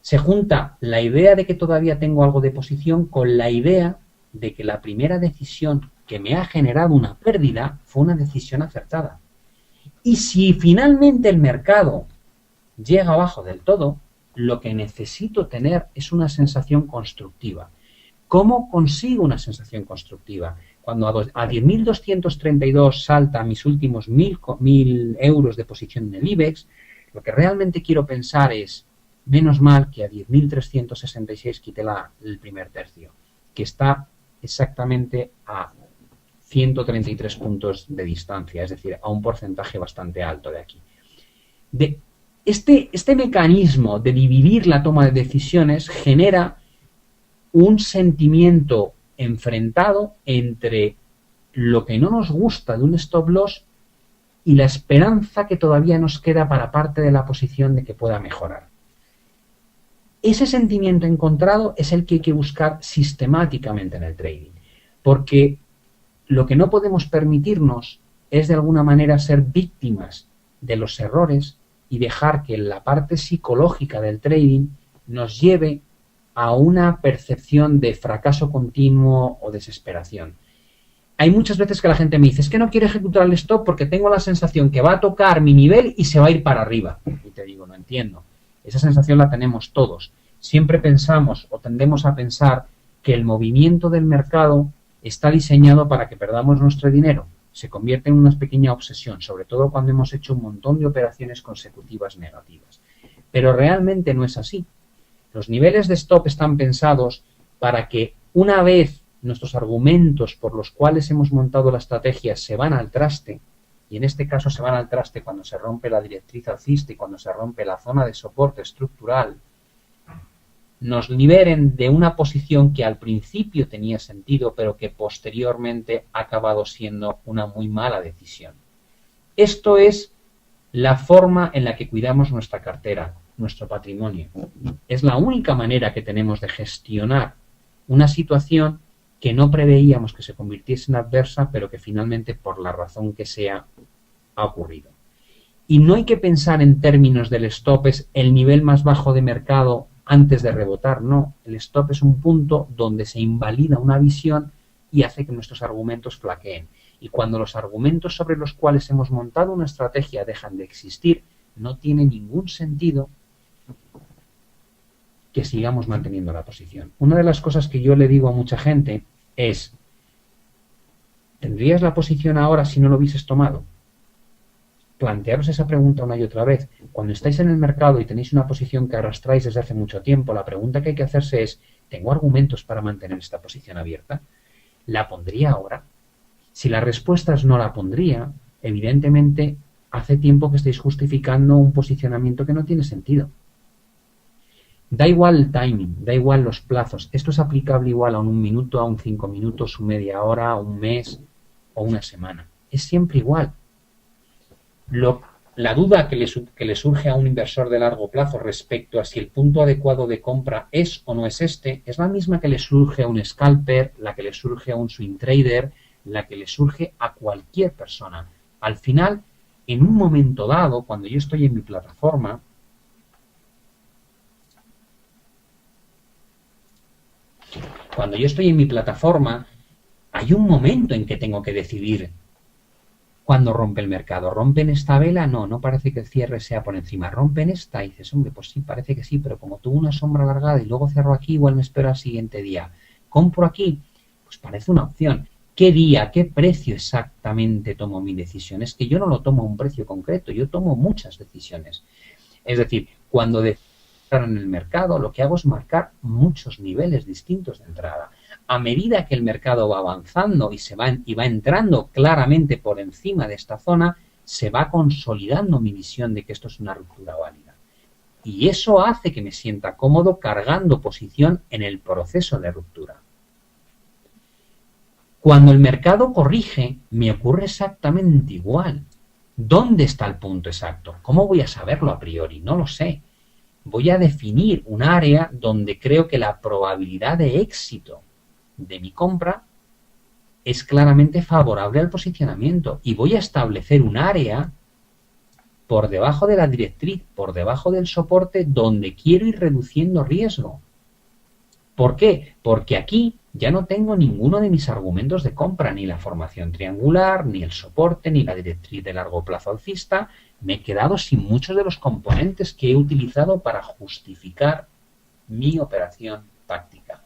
Se junta la idea de que todavía tengo algo de posición con la idea de que la primera decisión que me ha generado una pérdida fue una decisión acertada. Y si finalmente el mercado llega abajo del todo, lo que necesito tener es una sensación constructiva. ¿Cómo consigo una sensación constructiva? Cuando a 10.232 salta mis últimos 1.000 euros de posición en el IBEX, lo que realmente quiero pensar es, menos mal que a 10.366 quité el primer tercio, que está exactamente a 133 puntos de distancia, es decir, a un porcentaje bastante alto de aquí. Este mecanismo de dividir la toma de decisiones genera un sentimiento enfrentado entre lo que no nos gusta de un stop loss y la esperanza que todavía nos queda para parte de la posición de que pueda mejorar. Ese sentimiento encontrado es el que hay que buscar sistemáticamente en el trading, porque lo que no podemos permitirnos es de alguna manera ser víctimas de los errores y dejar que la parte psicológica del trading nos lleve a una percepción de fracaso continuo o desesperación. Hay muchas veces que la gente me dice, es que no quiero ejecutar el stop porque tengo la sensación que va a tocar mi nivel y se va a ir para arriba. Y te digo, no entiendo. Esa sensación la tenemos todos. Siempre pensamos o tendemos a pensar que el movimiento del mercado está diseñado para que perdamos nuestro dinero. Se convierte en una pequeña obsesión, sobre todo cuando hemos hecho un montón de operaciones consecutivas negativas. Pero realmente no es así. Los niveles de stop están pensados para que una vez nuestros argumentos por los cuales hemos montado la estrategia se van al traste, y en este caso se van al traste cuando se rompe la directriz alcista y cuando se rompe la zona de soporte estructural, nos liberen de una posición que al principio tenía sentido, pero que posteriormente ha acabado siendo una muy mala decisión. Esto es la forma en la que cuidamos nuestra cartera, nuestro patrimonio. Es la única manera que tenemos de gestionar una situación que no preveíamos que se convirtiese en adversa, pero que finalmente, por la razón que sea, ha ocurrido. Y no hay que pensar en términos del stop, es el nivel más bajo de mercado antes de rebotar, no. El stop es un punto donde se invalida una visión y hace que nuestros argumentos flaqueen. Y cuando los argumentos sobre los cuales hemos montado una estrategia dejan de existir, no tiene ningún sentido que sigamos manteniendo la posición. Una de las cosas que yo le digo a mucha gente es, ¿tendrías la posición ahora si no lo hubieses tomado? Plantearos esa pregunta una y otra vez. Cuando estáis en el mercado y tenéis una posición que arrastráis desde hace mucho tiempo, la pregunta que hay que hacerse es, ¿tengo argumentos para mantener esta posición abierta? ¿La pondría ahora? Si la respuesta es no la pondría, evidentemente hace tiempo que estáis justificando un posicionamiento que no tiene sentido. Da igual el timing, da igual los plazos. Esto es aplicable igual a un minuto, a un 5 minutos, un media hora, un mes o una semana. Es siempre igual. La duda que le surge a un inversor de largo plazo respecto a si el punto adecuado de compra es o no es este, es la misma que le surge a un scalper, la que le surge a un swing trader, la que le surge a cualquier persona. Al final, en un momento dado, cuando yo estoy en mi plataforma, hay un momento en que tengo que decidir cuando rompe el mercado. ¿Rompen esta vela? No, no parece que el cierre sea por encima. ¿Rompen esta? Y dices, hombre, pues sí, parece que sí, pero como tuvo una sombra alargada y luego cerró aquí, igual me espero al siguiente día. ¿Compro aquí? Pues parece una opción. ¿Qué día, qué precio exactamente tomo mi decisión? Es que yo no lo tomo a un precio concreto, yo tomo muchas decisiones. Es decir, cuando decido entrar en el mercado, lo que hago es marcar muchos niveles distintos de entrada. A medida que el mercado va avanzando y va entrando claramente por encima de esta zona, se va consolidando mi visión de que esto es una ruptura válida. Y eso hace que me sienta cómodo cargando posición en el proceso de ruptura. Cuando el mercado corrige, me ocurre exactamente igual. ¿Dónde está el punto exacto? ¿Cómo voy a saberlo a priori? No lo sé. Voy a definir un área donde creo que la probabilidad de éxito de mi compra es claramente favorable al posicionamiento y voy a establecer un área por debajo de la directriz, por debajo del soporte donde quiero ir reduciendo riesgo. ¿Por qué? Porque aquí ya no tengo ninguno de mis argumentos de compra, ni la formación triangular, ni el soporte, ni la directriz de largo plazo alcista. Me he quedado sin muchos de los componentes que he utilizado para justificar mi operación táctica.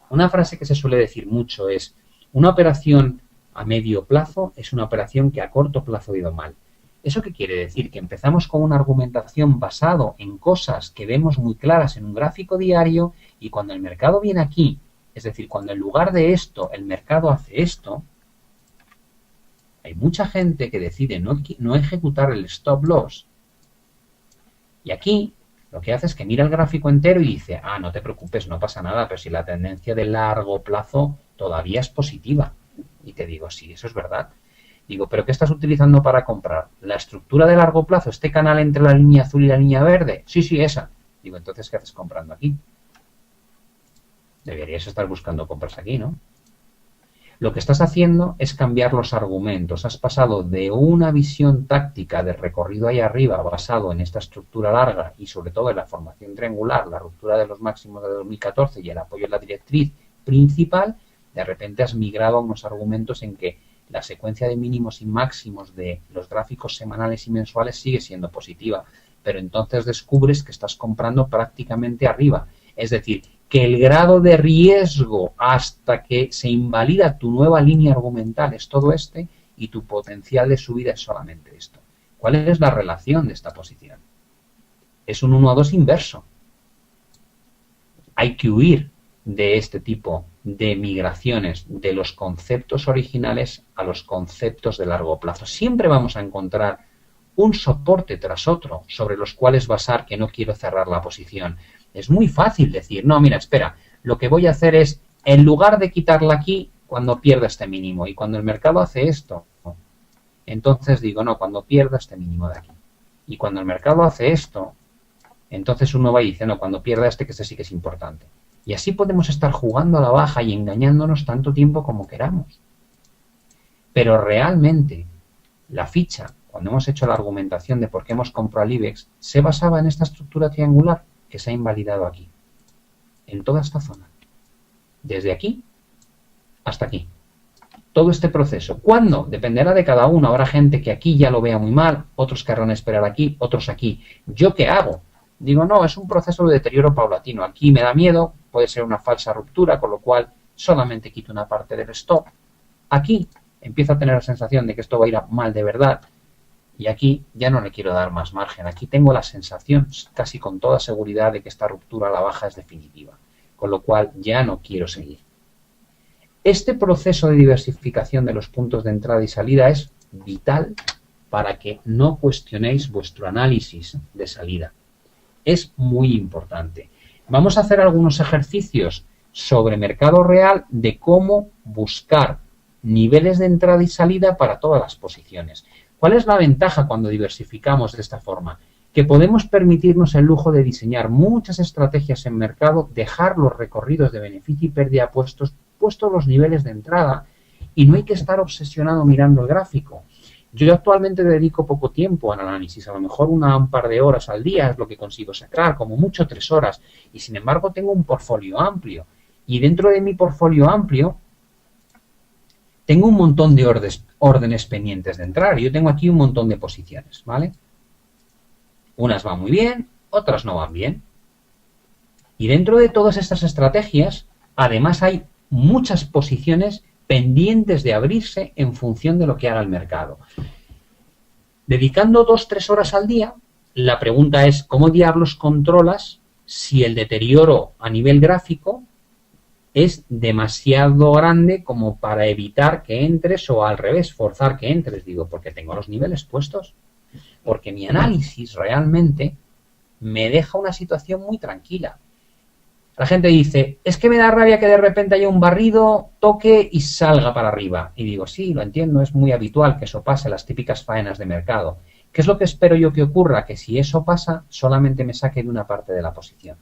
Una frase que se suele decir mucho es: una operación a medio plazo es una operación que a corto plazo ha ido mal. ¿Eso qué quiere decir? Que empezamos con una argumentación basado en cosas que vemos muy claras en un gráfico diario, y cuando el mercado viene aquí, es decir, cuando en lugar de esto el mercado hace esto, hay mucha gente que decide no ejecutar el stop loss, y aquí lo que hace es que mira el gráfico entero y dice: ah, no te preocupes, no pasa nada, pero si la tendencia de largo plazo todavía es positiva. Y te digo: sí, eso es verdad. Digo: ¿pero qué estás utilizando para comprar? ¿La estructura de largo plazo, este canal entre la línea azul y la línea verde? Sí, sí, esa. Digo: entonces, ¿qué haces comprando aquí? Deberías estar buscando compras aquí, ¿no? Lo que estás haciendo es cambiar los argumentos. Has pasado de una visión táctica de recorrido ahí arriba basado en esta estructura larga y sobre todo en la formación triangular, la ruptura de los máximos de 2014 y el apoyo en la directriz principal. De repente has migrado a unos argumentos en que la secuencia de mínimos y máximos de los gráficos semanales y mensuales sigue siendo positiva, pero entonces descubres que estás comprando prácticamente arriba. Es decir, que el grado de riesgo hasta que se invalida tu nueva línea argumental es todo este, y tu potencial de subida es solamente esto. ¿Cuál es la relación de esta posición? Es un 1 a 2 inverso. Hay que huir de este tipo de migraciones de los conceptos originales a los conceptos de largo plazo. Siempre vamos a encontrar un soporte tras otro sobre los cuales basar que no quiero cerrar la posición. Es muy fácil decir: no, mira, espera, lo que voy a hacer es, en lugar de quitarla aquí, cuando pierda este mínimo, y cuando el mercado hace esto, entonces digo: no, cuando pierda este mínimo de aquí. Y cuando el mercado hace esto, entonces uno va y dice: no, cuando pierda este, que este sí que es importante. Y así podemos estar jugando a la baja y engañándonos tanto tiempo como queramos. Pero realmente la ficha, cuando hemos hecho la argumentación de por qué hemos comprado el IBEX, se basaba en esta estructura triangular que se ha invalidado aquí, en toda esta zona, desde aquí hasta aquí. Todo este proceso. ¿Cuándo? Dependerá de cada uno. Habrá gente que aquí ya lo vea muy mal, otros querrán esperar aquí, otros aquí. ¿Yo qué hago? Digo: no, es un proceso de deterioro paulatino. Aquí me da miedo, puede ser una falsa ruptura, con lo cual solamente quito una parte del stop. Aquí empiezo a tener la sensación de que esto va a ir mal de verdad, y aquí ya no le quiero dar más margen. Aquí tengo la sensación, casi con toda seguridad, de que esta ruptura a la baja es definitiva, con lo cual ya no quiero seguir. Este proceso de diversificación de los puntos de entrada y salida es vital para que no cuestionéis vuestro análisis de salida. Es muy importante. Vamos a hacer algunos ejercicios sobre mercado real de cómo buscar niveles de entrada y salida para todas las posiciones. ¿Cuál es la ventaja cuando diversificamos de esta forma? Que podemos permitirnos el lujo de diseñar muchas estrategias en mercado, dejar los recorridos de beneficio y pérdida puestos los niveles de entrada, y no hay que estar obsesionado mirando el gráfico. Yo actualmente dedico poco tiempo al análisis, a lo mejor un par de horas al día es lo que consigo sacar, como mucho 3 horas, y sin embargo tengo un portfolio amplio, y dentro de mi portfolio amplio tengo un montón de órdenes pendientes de entrar. Yo tengo aquí un montón de posiciones, ¿vale? Unas van muy bien, otras no van bien. Y dentro de todas estas estrategias, además hay muchas posiciones pendientes de abrirse en función de lo que haga el mercado. Dedicando 2-3 horas al día, la pregunta es: ¿cómo diablos controlas si el deterioro a nivel gráfico es demasiado grande como para evitar que entres, o al revés, forzar que entres? Digo: porque tengo los niveles puestos, porque mi análisis realmente me deja una situación muy tranquila. La gente dice: es que me da rabia que de repente haya un barrido, toque y salga para arriba. Y digo: sí, lo entiendo, es muy habitual que eso pase, las típicas faenas de mercado. ¿Qué es lo que espero yo que ocurra? Que si eso pasa, solamente me saque de una parte de la posición.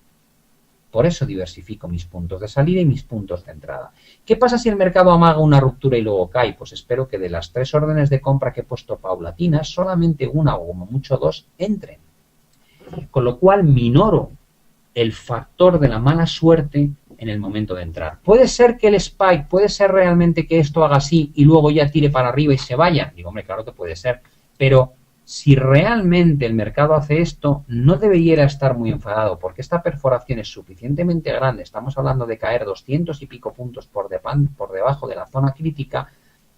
Por eso diversifico mis puntos de salida y mis puntos de entrada. ¿Qué pasa si el mercado amaga una ruptura y luego cae? Pues espero que de las 3 órdenes de compra que he puesto paulatinas, solamente una o como mucho 2 entren. Con lo cual minoro el factor de la mala suerte en el momento de entrar. Puede ser que el spike, puede ser realmente que esto haga así y luego ya tire para arriba y se vaya. Digo, hombre, claro que puede ser, pero si realmente el mercado hace esto, no debería estar muy enfadado, porque esta perforación es suficientemente grande, estamos hablando de caer 200 y pico puntos por debajo de la zona crítica.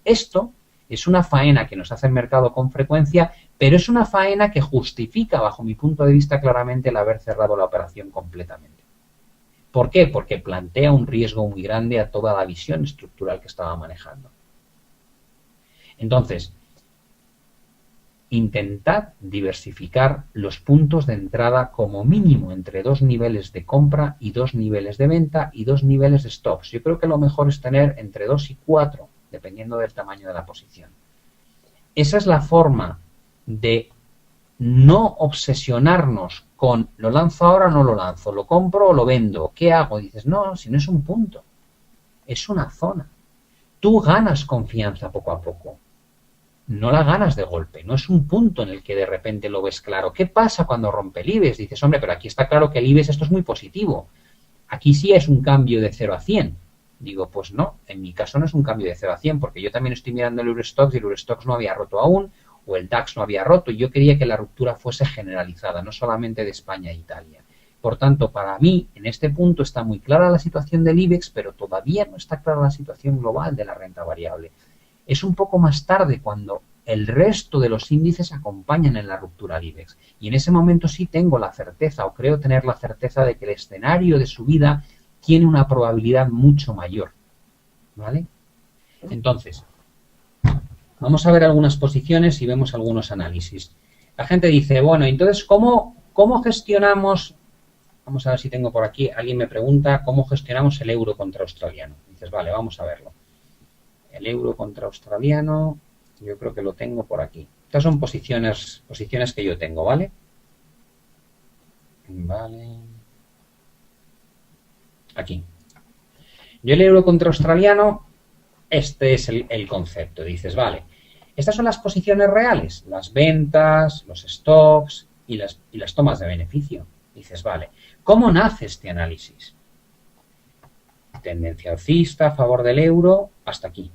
Esto es una faena que nos hace el mercado con frecuencia, pero es una faena que justifica, bajo mi punto de vista, claramente el haber cerrado la operación completamente. ¿Por qué? Porque plantea un riesgo muy grande a toda la visión estructural que estaba manejando. Entonces, intentad diversificar los puntos de entrada como mínimo entre 2 niveles de compra y 2 niveles de venta y 2 niveles de stops. Yo creo que lo mejor es tener entre 2 y 4, dependiendo del tamaño de la posición. Esa es la forma de no obsesionarnos con lo lanzo ahora o no lo lanzo, lo compro o lo vendo, ¿qué hago? Dices, no, si no es un punto, es una zona. Tú ganas confianza poco a poco. No la ganas de golpe, no es un punto en el que de repente lo ves claro. ¿Qué pasa cuando rompe el IBEX? Dices, hombre, pero aquí está claro que el IBEX esto es muy positivo. Aquí sí es un cambio de 0 a 100. Digo, pues no, en mi caso no es un cambio de 0 a 100, porque yo también estoy mirando el Eurostoxx y el Eurostoxx no había roto aún, o el DAX no había roto, y yo quería que la ruptura fuese generalizada, no solamente de España e Italia. Por tanto, para mí, en este punto está muy clara la situación del IBEX, pero todavía no está clara la situación global de la renta variable. Es un poco más tarde cuando el resto de los índices acompañan en la ruptura al IBEX. Y en ese momento sí tengo la certeza, o creo tener la certeza, de que el escenario de subida tiene una probabilidad mucho mayor. ¿Vale? Entonces, vamos a ver algunas posiciones y vemos algunos análisis. La gente dice, bueno, entonces, ¿cómo gestionamos? Vamos a ver si tengo por aquí, alguien me pregunta, ¿cómo gestionamos el euro contra australiano? Dices, vale, vamos a verlo. El euro contra australiano, yo creo que lo tengo por aquí. Estas son posiciones que yo tengo, ¿vale? Vale. Aquí. Yo el euro contra australiano, este es el concepto. Dices, vale, estas son las posiciones reales, las ventas, los stocks y las tomas de beneficio. Dices, vale, ¿cómo nace este análisis? Tendencia alcista a favor del euro hasta aquí.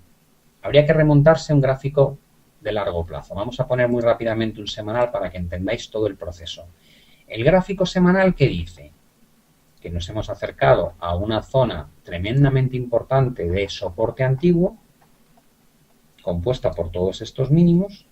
Habría que remontarse a un gráfico de largo plazo. Vamos a poner muy rápidamente un semanal para que entendáis todo el proceso. El gráfico semanal, ¿qué dice? Que nos hemos acercado a una zona tremendamente importante de soporte antiguo, compuesta por todos estos mínimos,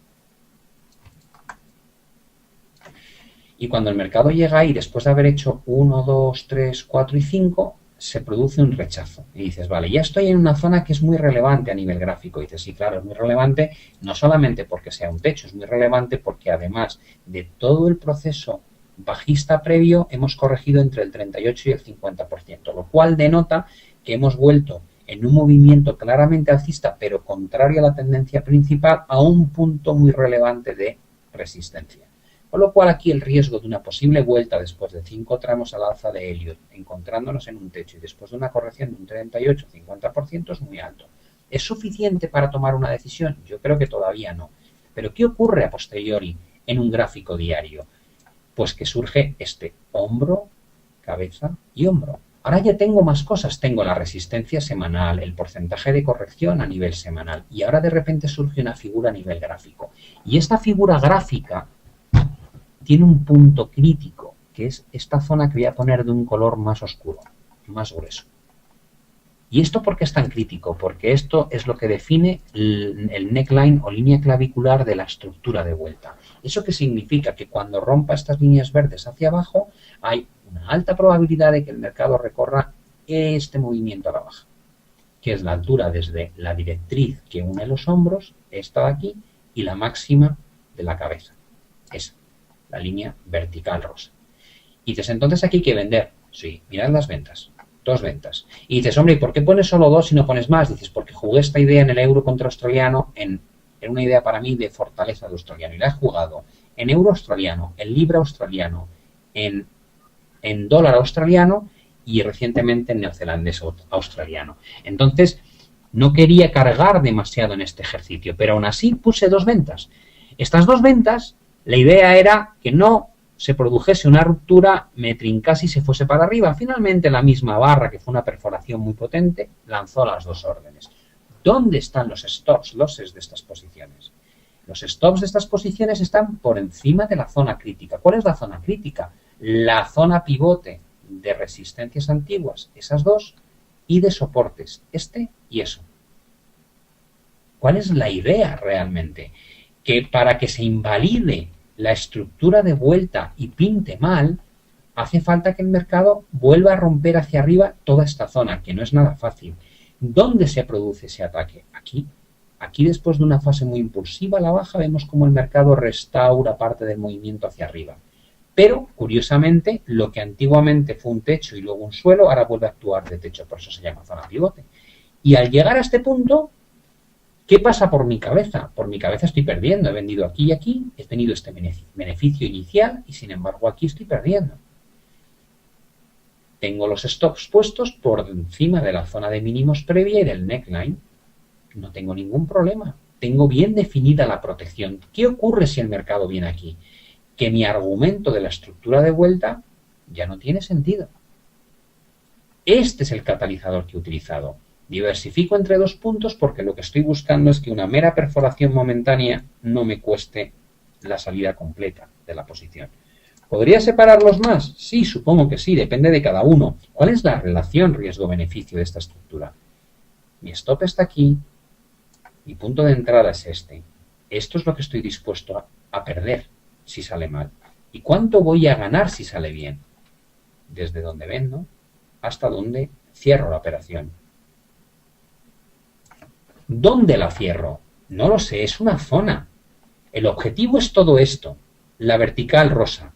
y cuando el mercado llega ahí, después de haber hecho 1, 2, 3, 4 y 5, se produce un rechazo. Y dices, vale, ya estoy en una zona que es muy relevante a nivel gráfico. Y dices, sí, claro, es muy relevante, no solamente porque sea un techo, es muy relevante porque además de todo el proceso bajista previo, hemos corregido entre el 38 y el 50%, lo cual denota que hemos vuelto en un movimiento claramente alcista, pero contrario a la tendencia principal, a un punto muy relevante de resistencia. Con lo cual aquí el riesgo de una posible vuelta después de 5 tramos al alza de Elliott, encontrándonos en un techo y después de una corrección de un 38-50% es muy alto. ¿Es suficiente para tomar una decisión? Yo creo que todavía no. Pero ¿qué ocurre a posteriori en un gráfico diario? Pues que surge este hombro, cabeza y hombro. Ahora ya tengo más cosas, tengo la resistencia semanal, el porcentaje de corrección a nivel semanal y ahora de repente surge una figura a nivel gráfico. Y esta figura gráfica tiene un punto crítico, que es esta zona que voy a poner de un color más oscuro, más grueso. ¿Y esto por qué es tan crítico? Porque esto es lo que define el neckline o línea clavicular de la estructura de vuelta. ¿Eso qué significa? Que cuando rompa estas líneas verdes hacia abajo, hay una alta probabilidad de que el mercado recorra este movimiento a la baja, que es la altura desde la directriz que une los hombros, esta de aquí, y la máxima de la cabeza, esa, la línea vertical rosa. Y dices, entonces aquí hay que vender. Sí, mirad las ventas. 2 ventas. Y dices, hombre, ¿y por qué pones solo 2 y no pones más? Dices, porque jugué esta idea en el euro contra australiano, en una idea para mí de fortaleza del australiano. Y la he jugado en euro australiano, en libra australiano, en dólar australiano y recientemente neozelandés australiano. Entonces, no quería cargar demasiado en este ejercicio, pero aún así puse 2 ventas. Estas 2 ventas, la idea era que no se produjese una ruptura, me trincase y se fuese para arriba. Finalmente, la misma barra, que fue una perforación muy potente, lanzó las 2 órdenes. ¿Dónde están los stops, losses de estas posiciones? Los stops de estas posiciones están por encima de la zona crítica. ¿Cuál es la zona crítica? La zona pivote de resistencias antiguas, esas 2, y de soportes, este y eso. ¿Cuál es la idea realmente? Que para que se invalide la estructura de vuelta y pinte mal, hace falta que el mercado vuelva a romper hacia arriba toda esta zona, que no es nada fácil. ¿Dónde se produce ese ataque? Aquí. Aquí, después de una fase muy impulsiva a la baja, vemos cómo el mercado restaura parte del movimiento hacia arriba. Pero, curiosamente, lo que antiguamente fue un techo y luego un suelo, ahora vuelve a actuar de techo, por eso se llama zona pivote. Y al llegar a este punto, ¿qué pasa por mi cabeza? Por mi cabeza estoy perdiendo. He vendido aquí y aquí, he tenido este beneficio inicial y, sin embargo, aquí estoy perdiendo. Tengo los stops puestos por encima de la zona de mínimos previa y del neckline. No tengo ningún problema. Tengo bien definida la protección. ¿Qué ocurre si el mercado viene aquí? Que mi argumento de la estructura de vuelta ya no tiene sentido. Este es el catalizador que he utilizado. Diversifico entre 2 puntos porque lo que estoy buscando es que una mera perforación momentánea no me cueste la salida completa de la posición. ¿Podría separarlos más? Sí, supongo que sí, depende de cada uno. ¿Cuál es la relación riesgo-beneficio de esta estructura? Mi stop está aquí, mi punto de entrada es este. Esto es lo que estoy dispuesto a perder si sale mal. ¿Y cuánto voy a ganar si sale bien? Desde donde vendo hasta donde cierro la operación. ¿Dónde la cierro? No lo sé, es una zona. El objetivo es todo esto, la vertical rosa.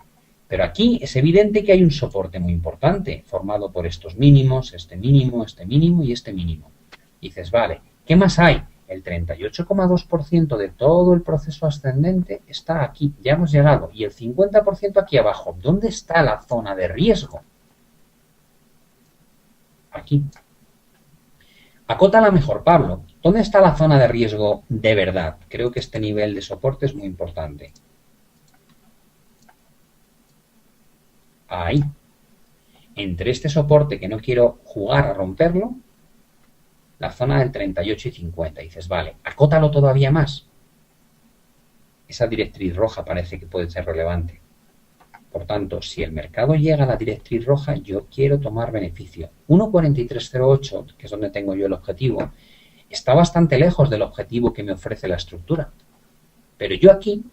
Pero aquí es evidente que hay un soporte muy importante, formado por estos mínimos, este mínimo y este mínimo. Y dices, vale, ¿qué más hay? El 38,2% de todo el proceso ascendente está aquí, ya hemos llegado, y el 50% aquí abajo. ¿Dónde está la zona de riesgo? Aquí. Acótala mejor, Pablo. ¿Dónde está la zona de riesgo de verdad? Creo que este nivel de soporte es muy importante. Ahí. Entre este soporte que no quiero jugar a romperlo, la zona del 38 y 50. Dices, vale, acótalo todavía más. Esa directriz roja parece que puede ser relevante. Por tanto, si el mercado llega a la directriz roja, yo quiero tomar beneficio. 1.4308, que es donde tengo yo el objetivo, está bastante lejos del objetivo que me ofrece la estructura. Pero yo aquí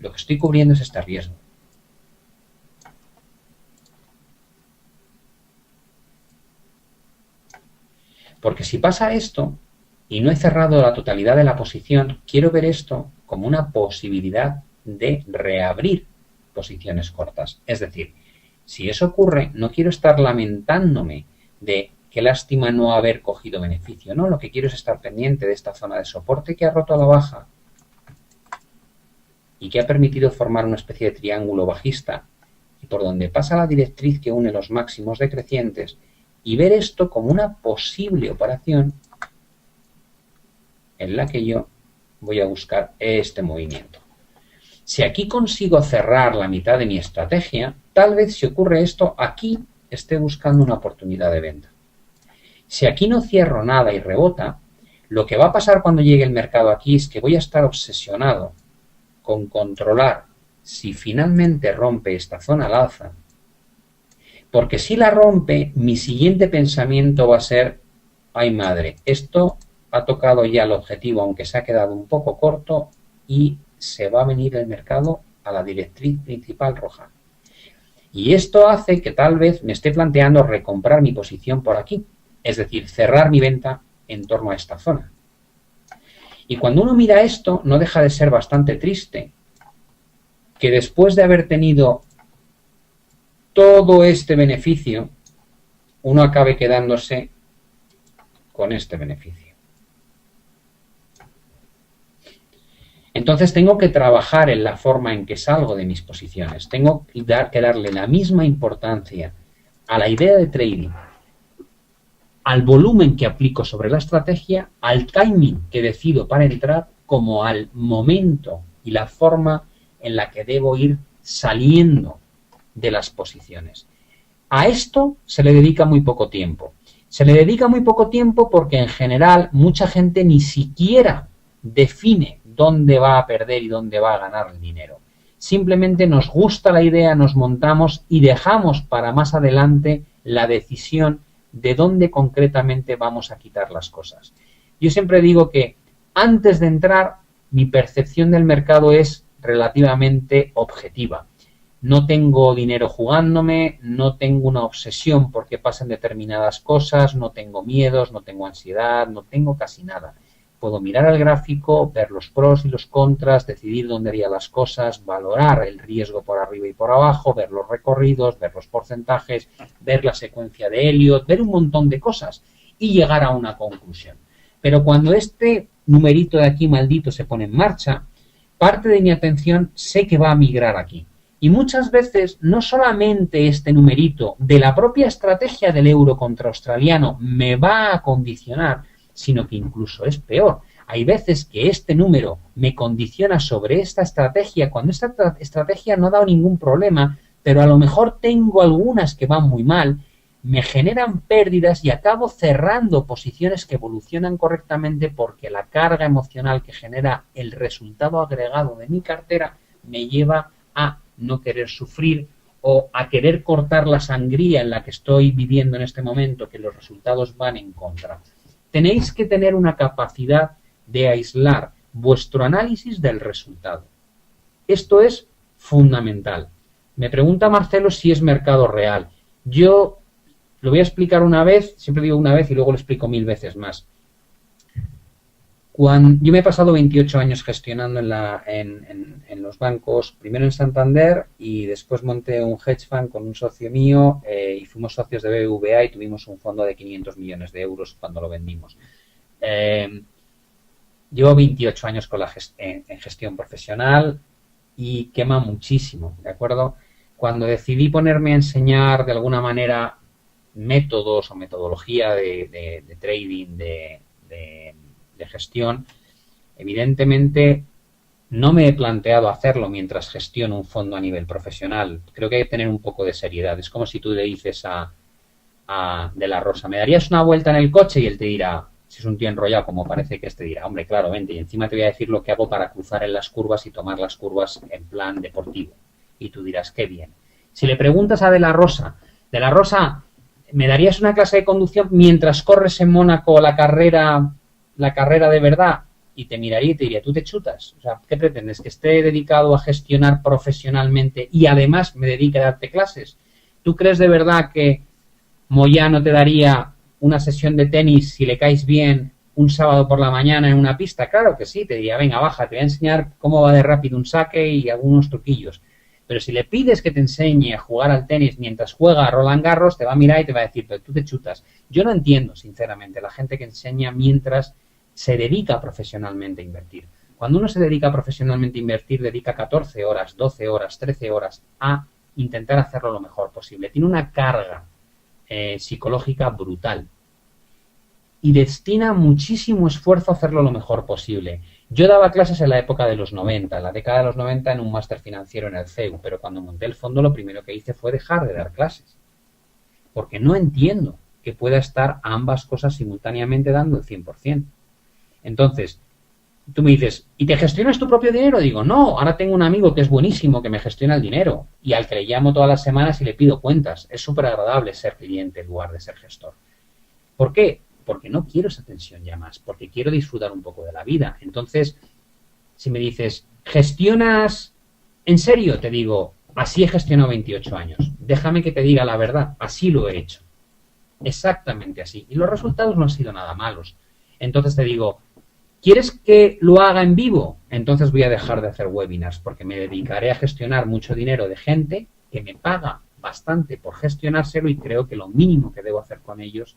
lo que estoy cubriendo es este riesgo. Porque si pasa esto y no he cerrado la totalidad de la posición, quiero ver esto como una posibilidad de reabrir posiciones cortas. Es decir, si eso ocurre, no quiero estar lamentándome de qué lástima no haber cogido beneficio. No, lo que quiero es estar pendiente de esta zona de soporte que ha roto a la baja y que ha permitido formar una especie de triángulo bajista y por donde pasa la directriz que une los máximos decrecientes y ver esto como una posible operación en la que yo voy a buscar este movimiento. Si aquí consigo cerrar la mitad de mi estrategia, tal vez si ocurre esto, aquí esté buscando una oportunidad de venta. Si aquí no cierro nada y rebota, lo que va a pasar cuando llegue el mercado aquí es que voy a estar obsesionado con controlar si finalmente rompe esta zona al alza. Porque si la rompe, mi siguiente pensamiento va a ser, ay madre, esto ha tocado ya el objetivo, aunque se ha quedado un poco corto, y se va a venir el mercado a la directriz principal roja. Y esto hace que tal vez me esté planteando recomprar mi posición por aquí, es decir, cerrar mi venta en torno a esta zona. Y cuando uno mira esto, no deja de ser bastante triste que después de haber tenido todo este beneficio, uno acabe quedándose con este beneficio. Entonces tengo que trabajar en la forma en que salgo de mis posiciones. Tengo que darle la misma importancia a la idea de trading, al volumen que aplico sobre la estrategia, al timing que decido para entrar, como al momento y la forma en la que debo ir saliendo de las posiciones. A esto se le dedica muy poco tiempo. Se le dedica muy poco tiempo porque en general mucha gente ni siquiera define dónde va a perder y dónde va a ganar el dinero. Simplemente nos gusta la idea, nos montamos y dejamos para más adelante la decisión de dónde concretamente vamos a quitar las cosas. Yo siempre digo que antes de entrar, mi percepción del mercado es relativamente objetiva. No tengo dinero jugándome, no tengo una obsesión porque pasen determinadas cosas, no tengo miedos, no tengo ansiedad, no tengo casi nada. Puedo mirar el gráfico, ver los pros y los contras, decidir dónde haría las cosas, valorar el riesgo por arriba y por abajo, ver los recorridos, ver los porcentajes, ver la secuencia de Elliott, ver un montón de cosas y llegar a una conclusión. Pero cuando este numerito de aquí maldito se pone en marcha, parte de mi atención sé que va a migrar aquí. Y muchas veces no solamente este numerito de la propia estrategia del euro contra australiano me va a condicionar, sino que incluso es peor. Hay veces que este número me condiciona sobre esta estrategia cuando esta estrategia no ha dado ningún problema, pero a lo mejor tengo algunas que van muy mal, me generan pérdidas y acabo cerrando posiciones que evolucionan correctamente porque la carga emocional que genera el resultado agregado de mi cartera me lleva a no querer sufrir o a querer cortar la sangría en la que estoy viviendo en este momento, que los resultados van en contra. Tenéis que tener una capacidad de aislar vuestro análisis del resultado. Esto es fundamental. Me pregunta Marcelo si es mercado real. Yo lo voy a explicar una vez, siempre digo una vez y luego lo explico 1000 veces más. Yo me he pasado 28 años gestionando en los bancos, primero en Santander y después monté un hedge fund con un socio mío y fuimos socios de BBVA y tuvimos un fondo de 500 millones de euros cuando lo vendimos. Llevo 28 años con en gestión profesional y quema muchísimo, ¿de acuerdo? Cuando decidí ponerme a enseñar de alguna manera métodos o metodología de trading, de gestión, evidentemente no me he planteado hacerlo mientras gestiono un fondo a nivel profesional. Creo que hay que tener un poco de seriedad. Es como si tú le dices a De la Rosa, ¿me darías una vuelta en el coche? Y él te dirá, si es un tío enrollado como parece que te dirá, hombre, claro, vente, y encima te voy a decir lo que hago para cruzar en las curvas y tomar las curvas en plan deportivo. Y tú dirás, qué bien. Si le preguntas a De la Rosa, ¿me darías una clase de conducción mientras corres en Mónaco la carrera de verdad? Y te miraría y te diría, ¿tú te chutas? O sea, ¿qué pretendes? ¿Que esté dedicado a gestionar profesionalmente y además me dedique a darte clases? ¿Tú crees de verdad que Moyano te daría una sesión de tenis si le caes bien un sábado por la mañana en una pista? Claro que sí, te diría, venga, baja, te voy a enseñar cómo va de rápido un saque y algunos truquillos. Pero si le pides que te enseñe a jugar al tenis mientras juega a Roland Garros, te va a mirar y te va a decir, pero tú te chutas. Yo no entiendo, sinceramente, la gente que enseña mientras se dedica profesionalmente a invertir. Cuando uno se dedica profesionalmente a invertir, dedica 14 horas, 12 horas, 13 horas a intentar hacerlo lo mejor posible. Tiene una carga psicológica brutal y destina muchísimo esfuerzo a hacerlo lo mejor posible. Yo daba clases en la época de los 90, en la década de los 90 en un máster financiero en el CEU, pero cuando monté el fondo lo primero que hice fue dejar de dar clases, porque no entiendo que pueda estar ambas cosas simultáneamente dando el 100%. Entonces, tú me dices, ¿y te gestionas tu propio dinero? Digo, no, ahora tengo un amigo que es buenísimo, que me gestiona el dinero y al que le llamo todas las semanas y le pido cuentas. Es súper agradable ser cliente en lugar de ser gestor. ¿Por qué? Porque no quiero esa tensión ya más, porque quiero disfrutar un poco de la vida. Entonces, si me dices, ¿gestionas en serio? Te digo, así he gestionado 28 años. Déjame que te diga la verdad, así lo he hecho. Exactamente así. Y los resultados no han sido nada malos. Entonces te digo, ¿quieres que lo haga en vivo? Entonces voy a dejar de hacer webinars porque me dedicaré a gestionar mucho dinero de gente que me paga bastante por gestionárselo y creo que lo mínimo que debo hacer con ellos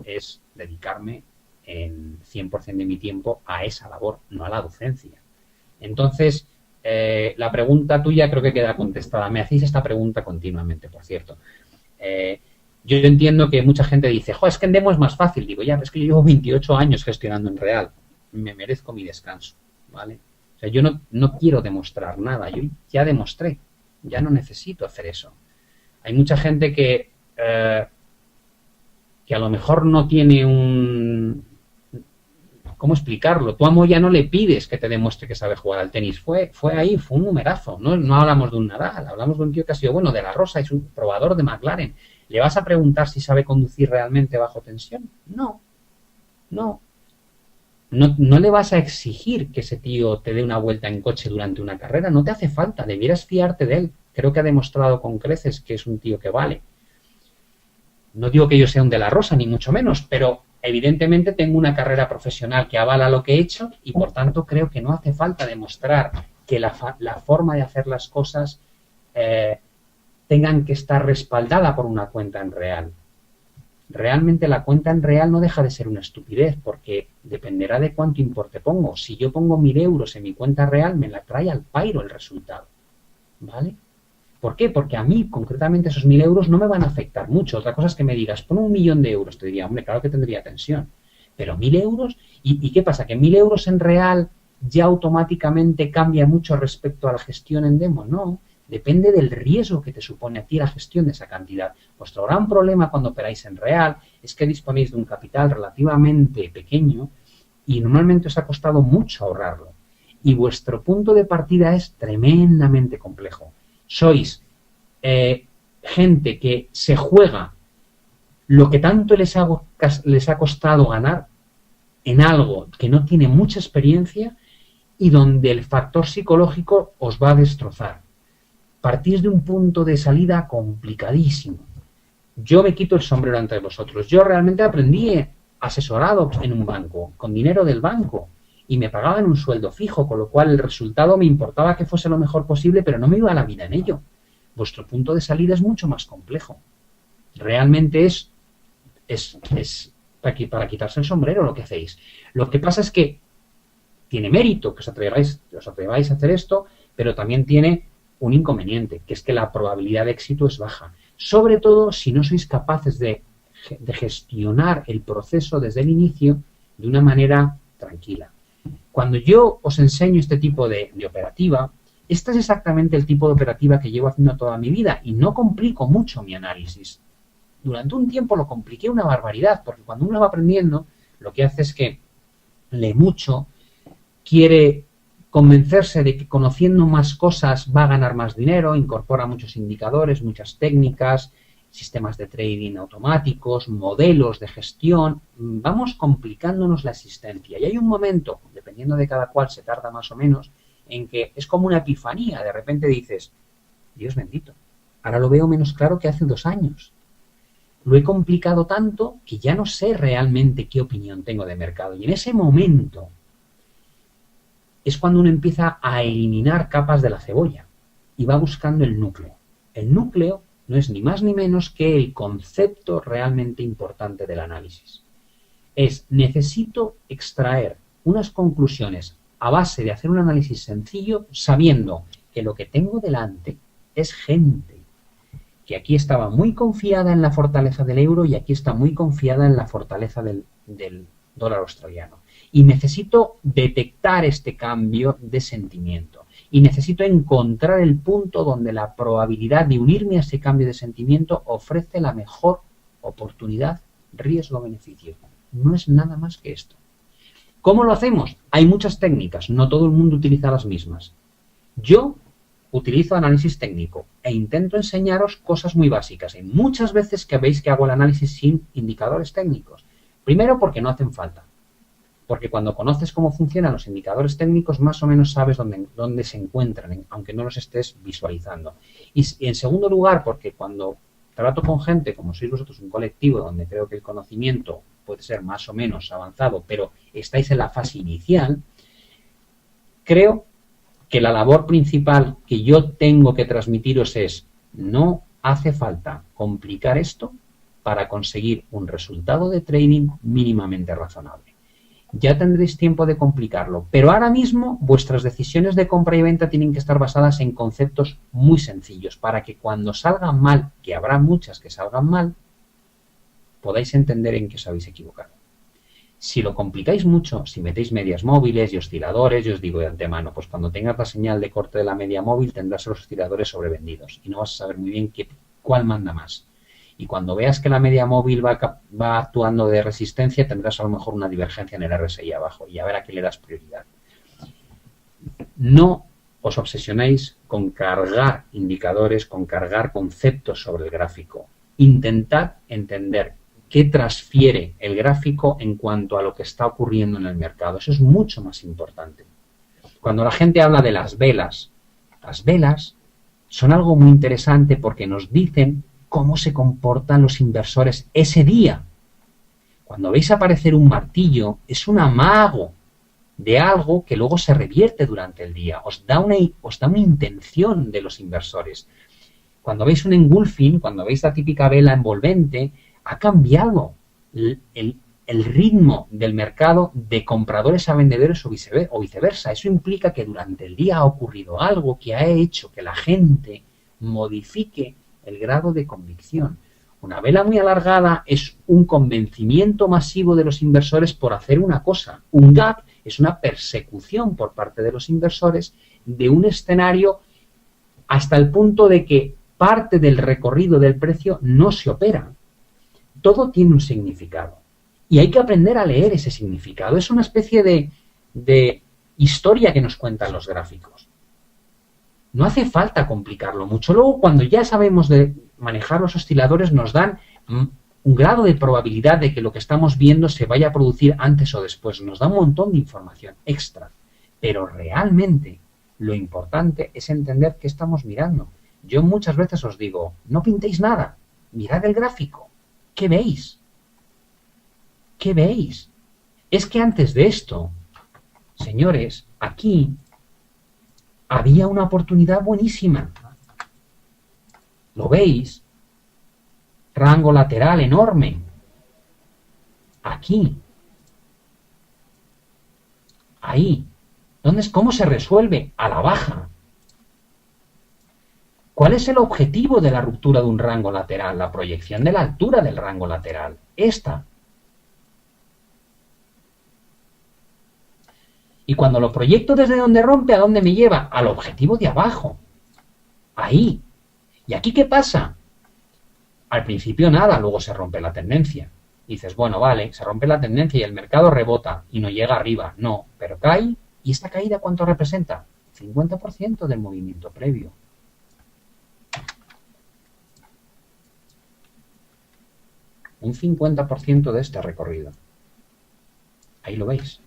es dedicarme en 100% de mi tiempo a esa labor, no a la docencia. Entonces, la pregunta tuya creo que queda contestada. Me hacéis esta pregunta continuamente, por cierto. Yo entiendo que mucha gente dice, jo, es que en demo es más fácil. Digo, ya, pero es que yo llevo 28 años gestionando en real. Me merezco mi descanso, ¿vale? O sea, yo no quiero demostrar nada. Yo ya demostré. Ya no necesito hacer eso. Hay mucha gente que a lo mejor no tiene un... ¿Cómo explicarlo? Tú a Moya no le pides que te demuestre que sabe jugar al tenis. Fue un numerazo. No hablamos de un Nadal, hablamos de un tío que ha sido bueno, de la Rosa, es un probador de McLaren. ¿Le vas a preguntar si sabe conducir realmente bajo tensión? No. No le vas a exigir que ese tío te dé una vuelta en coche durante una carrera. No te hace falta. Debieras fiarte de él. Creo que ha demostrado con creces que es un tío que vale. No digo que yo sea un de la Rosa, ni mucho menos, pero evidentemente tengo una carrera profesional que avala lo que he hecho y por tanto creo que no hace falta demostrar que la forma de hacer las cosas tengan que estar respaldada por una cuenta en real. Realmente la cuenta en real no deja de ser una estupidez porque dependerá de cuánto importe pongo. Si yo pongo 1.000 euros en mi cuenta real, me la trae al pairo el resultado. ¿Vale? ¿Por qué? Porque a mí, concretamente, esos 1.000 euros no me van a afectar mucho. Otra cosa es que me digas, pon 1.000.000 de euros. Te diría, hombre, claro que tendría tensión. Pero 1.000 euros, ¿y qué pasa? ¿Que 1.000 euros en real ya automáticamente cambia mucho respecto a la gestión en demo? No, depende del riesgo que te supone a ti la gestión de esa cantidad. Vuestro gran problema cuando operáis en real es que disponéis de un capital relativamente pequeño y normalmente os ha costado mucho ahorrarlo. Y vuestro punto de partida es tremendamente complejo. Sois gente que se juega lo que tanto les ha costado ganar en algo que no tiene mucha experiencia y donde el factor psicológico os va a destrozar. Partís de un punto de salida complicadísimo. Yo me quito el sombrero ante vosotros. Yo realmente aprendí asesorado en un banco, con dinero del banco, y me pagaban un sueldo fijo, con lo cual el resultado me importaba que fuese lo mejor posible, pero no me iba la vida en ello. Vuestro punto de salida es mucho más complejo. Realmente es para quitarse el sombrero lo que hacéis. Lo que pasa es que tiene mérito que os atreváis a hacer esto, pero también tiene un inconveniente, que es que la probabilidad de éxito es baja. Sobre todo si no sois capaces de gestionar el proceso desde el inicio de una manera tranquila. Cuando yo os enseño este tipo de operativa, esta es exactamente el tipo de operativa que llevo haciendo toda mi vida y no complico mucho mi análisis. Durante un tiempo lo compliqué una barbaridad, porque cuando uno va aprendiendo, lo que hace es que lee mucho, quiere convencerse de que conociendo más cosas va a ganar más dinero, incorpora muchos indicadores, muchas técnicas, sistemas de trading automáticos, modelos de gestión. Vamos complicándonos la existencia. Y hay un momento, dependiendo de cada cual, se tarda más o menos, en que es como una epifanía. De repente dices, Dios bendito, ahora lo veo menos claro que hace 2 años. Lo he complicado tanto que ya no sé realmente qué opinión tengo de mercado. Y en ese momento es cuando uno empieza a eliminar capas de la cebolla y va buscando el núcleo. El núcleo no es ni más ni menos que el concepto realmente importante del análisis. Necesito extraer unas conclusiones a base de hacer un análisis sencillo, sabiendo que lo que tengo delante es gente que aquí estaba muy confiada en la fortaleza del euro y aquí está muy confiada en la fortaleza del dólar australiano. Y necesito detectar este cambio de sentimiento. Y necesito encontrar el punto donde la probabilidad de unirme a ese cambio de sentimiento ofrece la mejor oportunidad, riesgo-beneficio. No es nada más que esto. ¿Cómo lo hacemos? Hay muchas técnicas, no todo el mundo utiliza las mismas. Yo utilizo análisis técnico e intento enseñaros cosas muy básicas. Hay muchas veces que veis que hago el análisis sin indicadores técnicos. Primero porque no hacen falta. Porque cuando conoces cómo funcionan los indicadores técnicos, más o menos sabes dónde se encuentran, aunque no los estés visualizando. Y en segundo lugar, porque cuando trato con gente, como sois vosotros, un colectivo donde creo que el conocimiento puede ser más o menos avanzado, pero estáis en la fase inicial, creo que la labor principal que yo tengo que transmitiros es: no hace falta complicar esto para conseguir un resultado de trading mínimamente razonable. Ya tendréis tiempo de complicarlo, pero ahora mismo vuestras decisiones de compra y venta tienen que estar basadas en conceptos muy sencillos para que cuando salgan mal, que habrá muchas que salgan mal, podáis entender en qué os habéis equivocado. Si lo complicáis mucho, si metéis medias móviles y osciladores, yo os digo de antemano, pues cuando tengas la señal de corte de la media móvil tendrás los osciladores sobrevendidos y no vas a saber muy bien cuál manda más. Y cuando veas que la media móvil va actuando de resistencia, tendrás a lo mejor una divergencia en el RSI abajo y a ver a qué le das prioridad. No os obsesionéis con cargar indicadores, con cargar conceptos sobre el gráfico. Intentad entender qué transfiere el gráfico en cuanto a lo que está ocurriendo en el mercado. Eso es mucho más importante. Cuando la gente habla de las velas son algo muy interesante porque nos dicen cómo se comportan los inversores ese día. Cuando veis aparecer un martillo, es un amago de algo que luego se revierte durante el día. Os da una intención de los inversores. Cuando veis un engulfing, cuando veis la típica vela envolvente, ha cambiado el ritmo del mercado de compradores a vendedores o viceversa. Eso implica que durante el día ha ocurrido algo que ha hecho que la gente modifique el grado de convicción. Una vela muy alargada es un convencimiento masivo de los inversores por hacer una cosa. Un gap es una persecución por parte de los inversores de un escenario hasta el punto de que parte del recorrido del precio no se opera. Todo tiene un significado y hay que aprender a leer ese significado. Es una especie de historia que nos cuentan los gráficos. No hace falta complicarlo mucho. Luego, cuando ya sabemos de manejar los osciladores, nos dan un grado de probabilidad de que lo que estamos viendo se vaya a producir antes o después. Nos da un montón de información extra. Pero realmente lo importante es entender qué estamos mirando. Yo muchas veces os digo, no pintéis nada, mirad el gráfico. ¿Qué veis? ¿Qué veis? Es que antes de esto, señores, aquí había una oportunidad buenísima. ¿Lo veis? Rango lateral enorme. Aquí. Ahí. ¿Cómo se resuelve? A la baja. ¿Cuál es el objetivo de la ruptura de un rango lateral? La proyección de la altura del rango lateral. Esta. Y cuando lo proyecto desde donde rompe, ¿a dónde me lleva? Al objetivo de abajo. Ahí. ¿Y aquí qué pasa? Al principio nada, luego se rompe la tendencia. Dices, bueno, vale, se rompe la tendencia y el mercado rebota y no llega arriba. No, pero cae. ¿Y esta caída cuánto representa? 50% del movimiento previo. Un 50% de este recorrido. Ahí lo veis.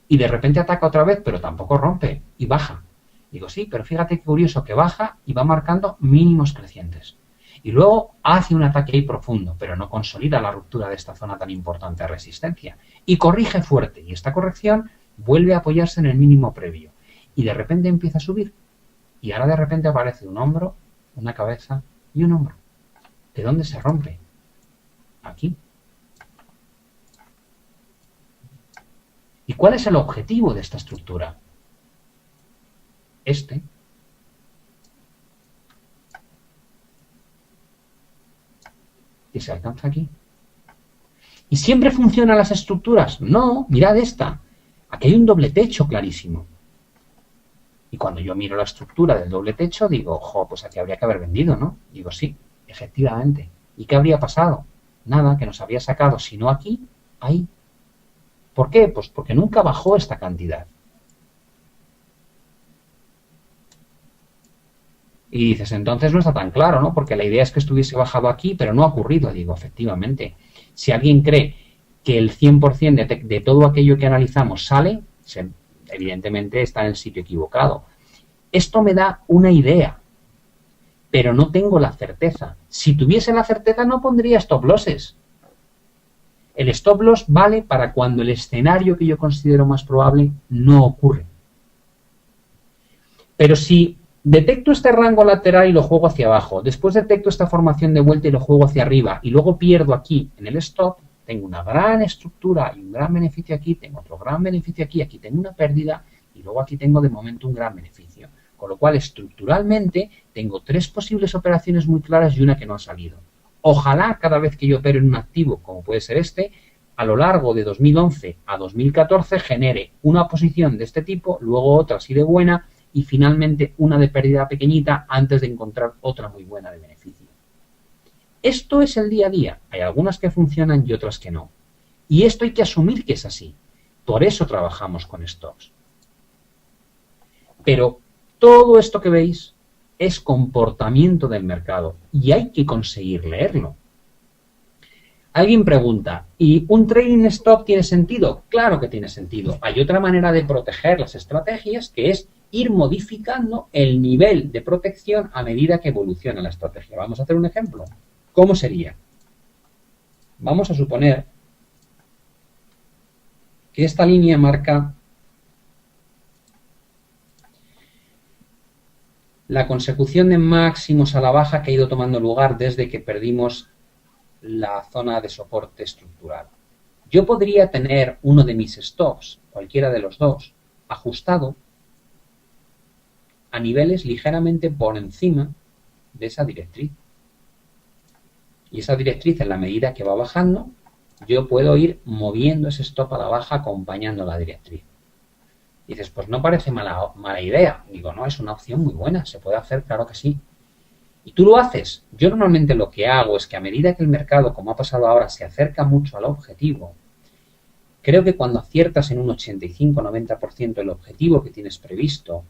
Y de repente ataca otra vez, pero tampoco rompe y baja. Digo, sí, pero fíjate qué curioso que baja y va marcando mínimos crecientes. Y luego hace un ataque ahí profundo, pero no consolida la ruptura de esta zona tan importante de resistencia. Y corrige fuerte. Y esta corrección vuelve a apoyarse en el mínimo previo. Y de repente empieza a subir. Y ahora de repente aparece un hombro, una cabeza y un hombro. ¿De dónde se rompe? Aquí. ¿Y cuál es el objetivo de esta estructura? Este. Y se alcanza aquí. ¿Y siempre funcionan las estructuras? No, mirad esta. Aquí hay un doble techo clarísimo. Y cuando yo miro la estructura del doble techo, digo, jo, pues aquí habría que haber vendido, ¿no? Digo, sí, efectivamente. ¿Y qué habría pasado? Nada, que nos había sacado, si no aquí, ahí. ¿Por qué? Pues porque nunca bajó esta cantidad. Y dices, entonces no está tan claro, ¿no? Porque la idea es que estuviese bajado aquí, pero no ha ocurrido. Digo, efectivamente. Si alguien cree que el 100% de todo aquello que analizamos sale, evidentemente está en el sitio equivocado. Esto me da una idea, pero no tengo la certeza. Si tuviese la certeza no pondría stop losses. El stop loss vale para cuando el escenario que yo considero más probable no ocurre. Pero si detecto este rango lateral y lo juego hacia abajo, después detecto esta formación de vuelta y lo juego hacia arriba y luego pierdo aquí en el stop, tengo una gran estructura y un gran beneficio aquí, tengo otro gran beneficio aquí, aquí tengo una pérdida y luego aquí tengo de momento un gran beneficio. Con lo cual, estructuralmente, tengo tres posibles operaciones muy claras y una que no ha salido. Ojalá cada vez que yo opere en un activo, como puede ser este, a lo largo de 2011 a 2014 genere una posición de este tipo, luego otra así de buena y finalmente una de pérdida pequeñita antes de encontrar otra muy buena de beneficio. Esto es el día a día. Hay algunas que funcionan y otras que no. Y esto hay que asumir que es así. Por eso trabajamos con stocks. Pero todo esto que veis es comportamiento del mercado y hay que conseguir leerlo. Alguien pregunta, ¿y un trading stop tiene sentido? Claro que tiene sentido. Hay otra manera de proteger las estrategias que es ir modificando el nivel de protección a medida que evoluciona la estrategia. Vamos a hacer un ejemplo. ¿Cómo sería? Vamos a suponer que esta línea marca la consecución de máximos a la baja que ha ido tomando lugar desde que perdimos la zona de soporte estructural. Yo podría tener uno de mis stops, cualquiera de los dos, ajustado a niveles ligeramente por encima de esa directriz. Y esa directriz, en la medida que va bajando, yo puedo ir moviendo ese stop a la baja acompañando la directriz. Y dices, pues no parece mala idea. Digo, no, es una opción muy buena, se puede hacer, claro que sí. Y tú lo haces. Yo normalmente lo que hago es que a medida que el mercado, como ha pasado ahora, se acerca mucho al objetivo, creo que cuando aciertas en un 85-90% el objetivo que tienes previsto,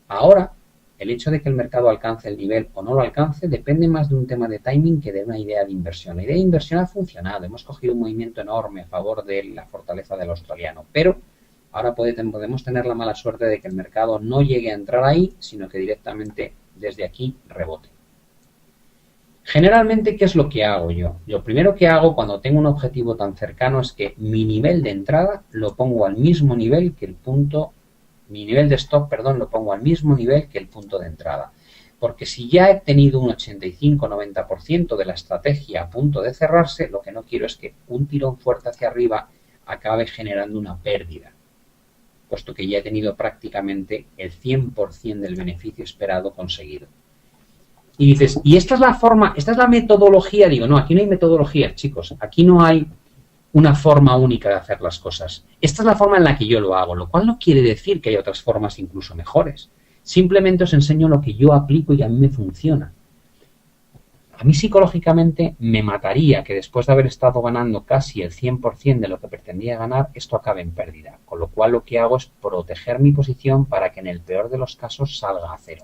ahora el hecho de que el mercado alcance el nivel o no lo alcance depende más de un tema de timing que de una idea de inversión. La idea de inversión ha funcionado, hemos cogido un movimiento enorme a favor de la fortaleza del australiano, pero ahora podemos tener la mala suerte de que el mercado no llegue a entrar ahí, sino que directamente desde aquí rebote. Generalmente, ¿qué es lo que hago yo? Lo primero que hago cuando tengo un objetivo tan cercano es que mi nivel de entrada lo pongo al mismo nivel que el punto, mi nivel de stop, perdón, lo pongo al mismo nivel que el punto de entrada. Porque si ya he tenido un 85-90% de la estrategia a punto de cerrarse, lo que no quiero es que un tirón fuerte hacia arriba acabe generando una pérdida, puesto que ya he tenido prácticamente el 100% del beneficio esperado conseguido. Y dices, ¿y esta es la forma, esta es la metodología? Digo, no, aquí no hay metodología, chicos. Aquí no hay una forma única de hacer las cosas. Esta es la forma en la que yo lo hago, lo cual no quiere decir que hay otras formas incluso mejores. Simplemente os enseño lo que yo aplico y a mí me funciona. A mí psicológicamente me mataría que después de haber estado ganando casi el 100% de lo que pretendía ganar, esto acabe en pérdida. Con lo cual lo que hago es proteger mi posición para que en el peor de los casos salga a cero.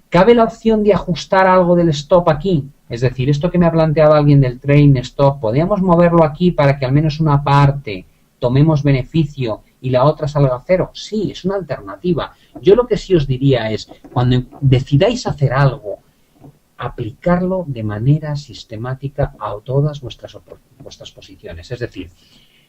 ¿Cabe la opción de ajustar algo del stop aquí? Es decir, esto que me ha planteado alguien del trading stop, ¿podríamos moverlo aquí para que al menos una parte tomemos beneficio y la otra salga a cero? Sí, es una alternativa. Yo lo que sí os diría es, cuando decidáis hacer algo, aplicarlo de manera sistemática a todas vuestras posiciones. Es decir,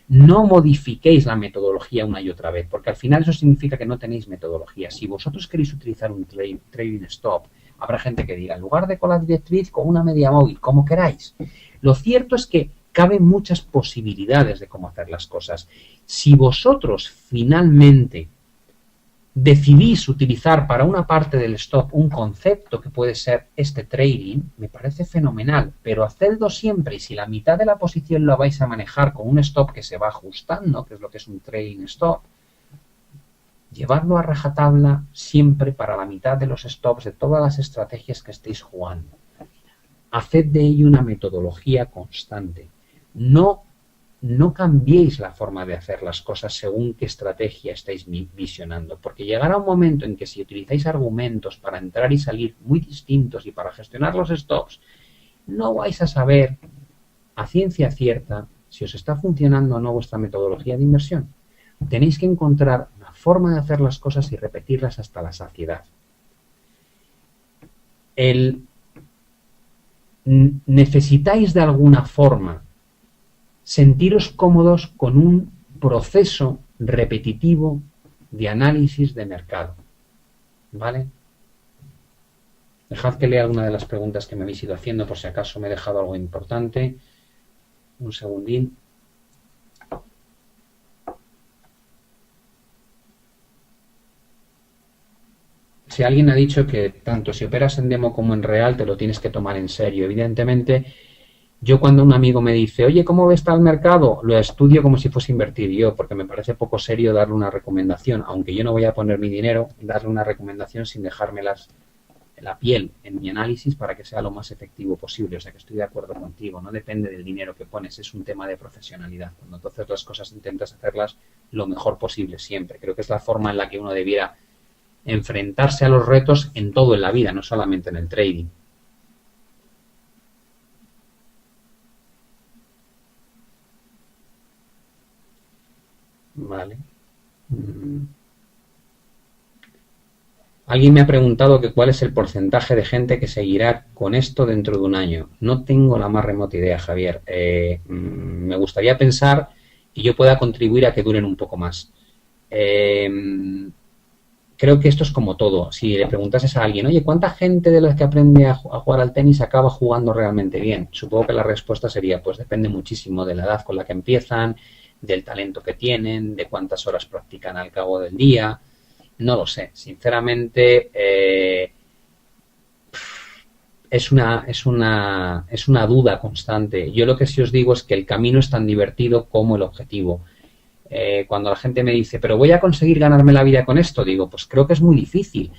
no modifiquéis la metodología una y otra vez, porque al final eso significa que no tenéis metodología. Si vosotros queréis utilizar un trading stop, habrá gente que diga, en lugar de con la directriz, con una media móvil, como queráis. Lo cierto es que caben muchas posibilidades de cómo hacer las cosas. Si vosotros finalmente decidís utilizar para una parte del stop un concepto que puede ser este trading, me parece fenomenal, pero hacedlo siempre y si la mitad de la posición la vais a manejar con un stop que se va ajustando, que es lo que es un trading stop, llevadlo a rajatabla siempre para la mitad de los stops de todas las estrategias que estéis jugando. Haced de ello una metodología constante. No cambiéis la forma de hacer las cosas según qué estrategia estáis visionando, porque llegará un momento en que si utilizáis argumentos para entrar y salir muy distintos y para gestionar los stops, no vais a saber a ciencia cierta si os está funcionando o no vuestra metodología de inversión. Tenéis que encontrar una forma de hacer las cosas y repetirlas hasta la saciedad. Necesitáis de alguna forma sentiros cómodos con un proceso repetitivo de análisis de mercado. ¿Vale? Dejad que lea alguna de las preguntas que me habéis ido haciendo por si acaso me he dejado algo importante. Un segundín. si alguien ha dicho que tanto si operas en demo como en real te lo tienes que tomar en serio. Evidentemente, yo cuando un amigo me dice, oye, ¿cómo está el mercado? Lo estudio como si fuese invertir yo, porque me parece poco serio darle una recomendación, aunque yo no voy a poner mi dinero, darle una recomendación sin dejarme la piel en mi análisis para que sea lo más efectivo posible. O sea que estoy de acuerdo contigo, no depende del dinero que pones, es un tema de profesionalidad. Cuando entonces las cosas intentas hacerlas lo mejor posible siempre. Creo que es la forma en la que uno debiera enfrentarse a los retos en todo en la vida, no solamente en el trading. Vale. Alguien me ha preguntado que cuál es el porcentaje de gente que seguirá con esto dentro de un año. No tengo la más remota idea, Javier. Me gustaría pensar que yo pueda contribuir a que duren un poco más. Creo que esto es como todo. Si le preguntases a alguien, oye, ¿cuánta gente de los que aprende a jugar al tenis acaba jugando realmente bien? Supongo que la respuesta sería, pues depende muchísimo de la edad con la que empiezan, del talento que tienen, de cuántas horas practican al cabo del día. No lo sé. Sinceramente, es una duda constante. Yo lo que sí os digo es que el camino es tan divertido como el objetivo. Cuando la gente me dice, pero voy a conseguir ganarme la vida con esto, digo, pues creo que es muy difícil.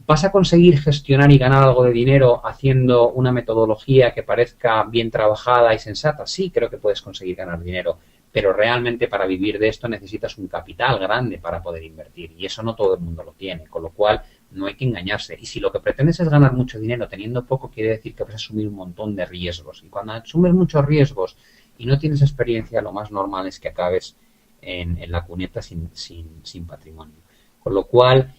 ¿Vas a conseguir gestionar y ganar algo de dinero haciendo una metodología que parezca bien trabajada y sensata? Sí, creo que puedes conseguir ganar dinero, pero realmente para vivir de esto necesitas un capital grande para poder invertir y eso no todo el mundo lo tiene, con lo cual no hay que engañarse. Y si lo que pretendes es ganar mucho dinero teniendo poco, quiere decir que vas a asumir un montón de riesgos. Y cuando asumes muchos riesgos y no tienes experiencia, lo más normal es que acabes en la cuneta sin patrimonio. Con lo cual,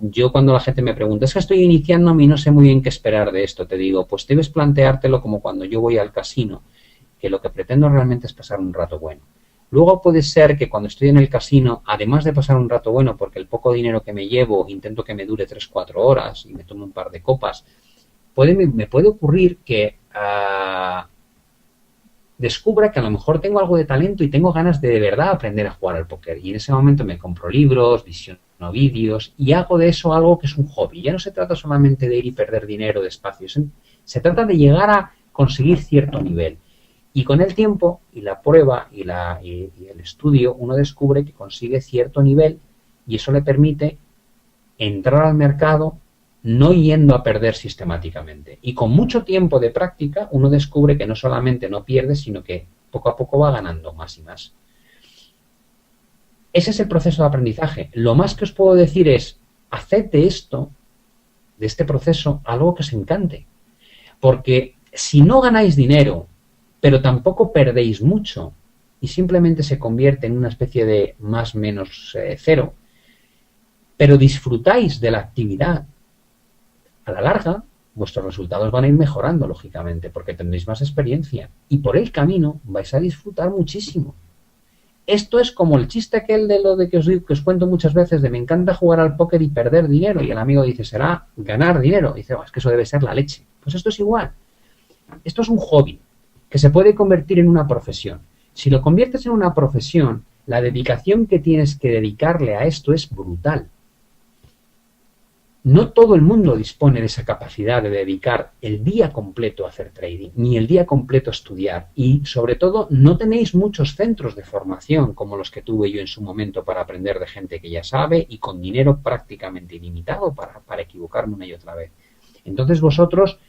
yo cuando la gente me pregunta, es que estoy iniciándome y no sé muy bien qué esperar de esto, te digo, pues debes planteártelo como cuando yo voy al casino, que lo que pretendo realmente es pasar un rato bueno. Luego puede ser que cuando estoy en el casino, además de pasar un rato bueno, porque el poco dinero que me llevo intento que me dure 3-4 horas y me tome un par de copas, me puede ocurrir que descubra que a lo mejor tengo algo de talento y tengo ganas de verdad aprender a jugar al póker. Y en ese momento me compro libros, visiono vídeos y hago de eso algo que es un hobby. Ya no se trata solamente de ir y perder dinero despacio, se trata de llegar a conseguir cierto nivel. Y con el tiempo y la prueba y el estudio, uno descubre que consigue cierto nivel y eso le permite entrar al mercado no yendo a perder sistemáticamente. Y con mucho tiempo de práctica, uno descubre que no solamente no pierde, sino que poco a poco va ganando más y más. Ese es el proceso de aprendizaje. Lo más que os puedo decir es, haced de esto, de este proceso, algo que os encante. Porque si no ganáis dinero, pero tampoco perdéis mucho, y simplemente se convierte en una especie de más menos cero, pero disfrutáis de la actividad, a la larga, vuestros resultados van a ir mejorando, lógicamente, porque tendréis más experiencia. Y por el camino vais a disfrutar muchísimo. Esto es como el chiste aquel de lo de que os cuento muchas veces, de me encanta jugar al póker y perder dinero. Y el amigo dice, será ganar dinero. Y dice, es que eso debe ser la leche. Pues esto es igual. Esto es un hobby que se puede convertir en una profesión. Si lo conviertes en una profesión, la dedicación que tienes que dedicarle a esto es brutal. No todo el mundo dispone de esa capacidad de dedicar el día completo a hacer trading, ni el día completo a estudiar. Y, sobre todo, no tenéis muchos centros de formación como los que tuve yo en su momento para aprender de gente que ya sabe y con dinero prácticamente ilimitado para equivocarme una y otra vez. Entonces vosotros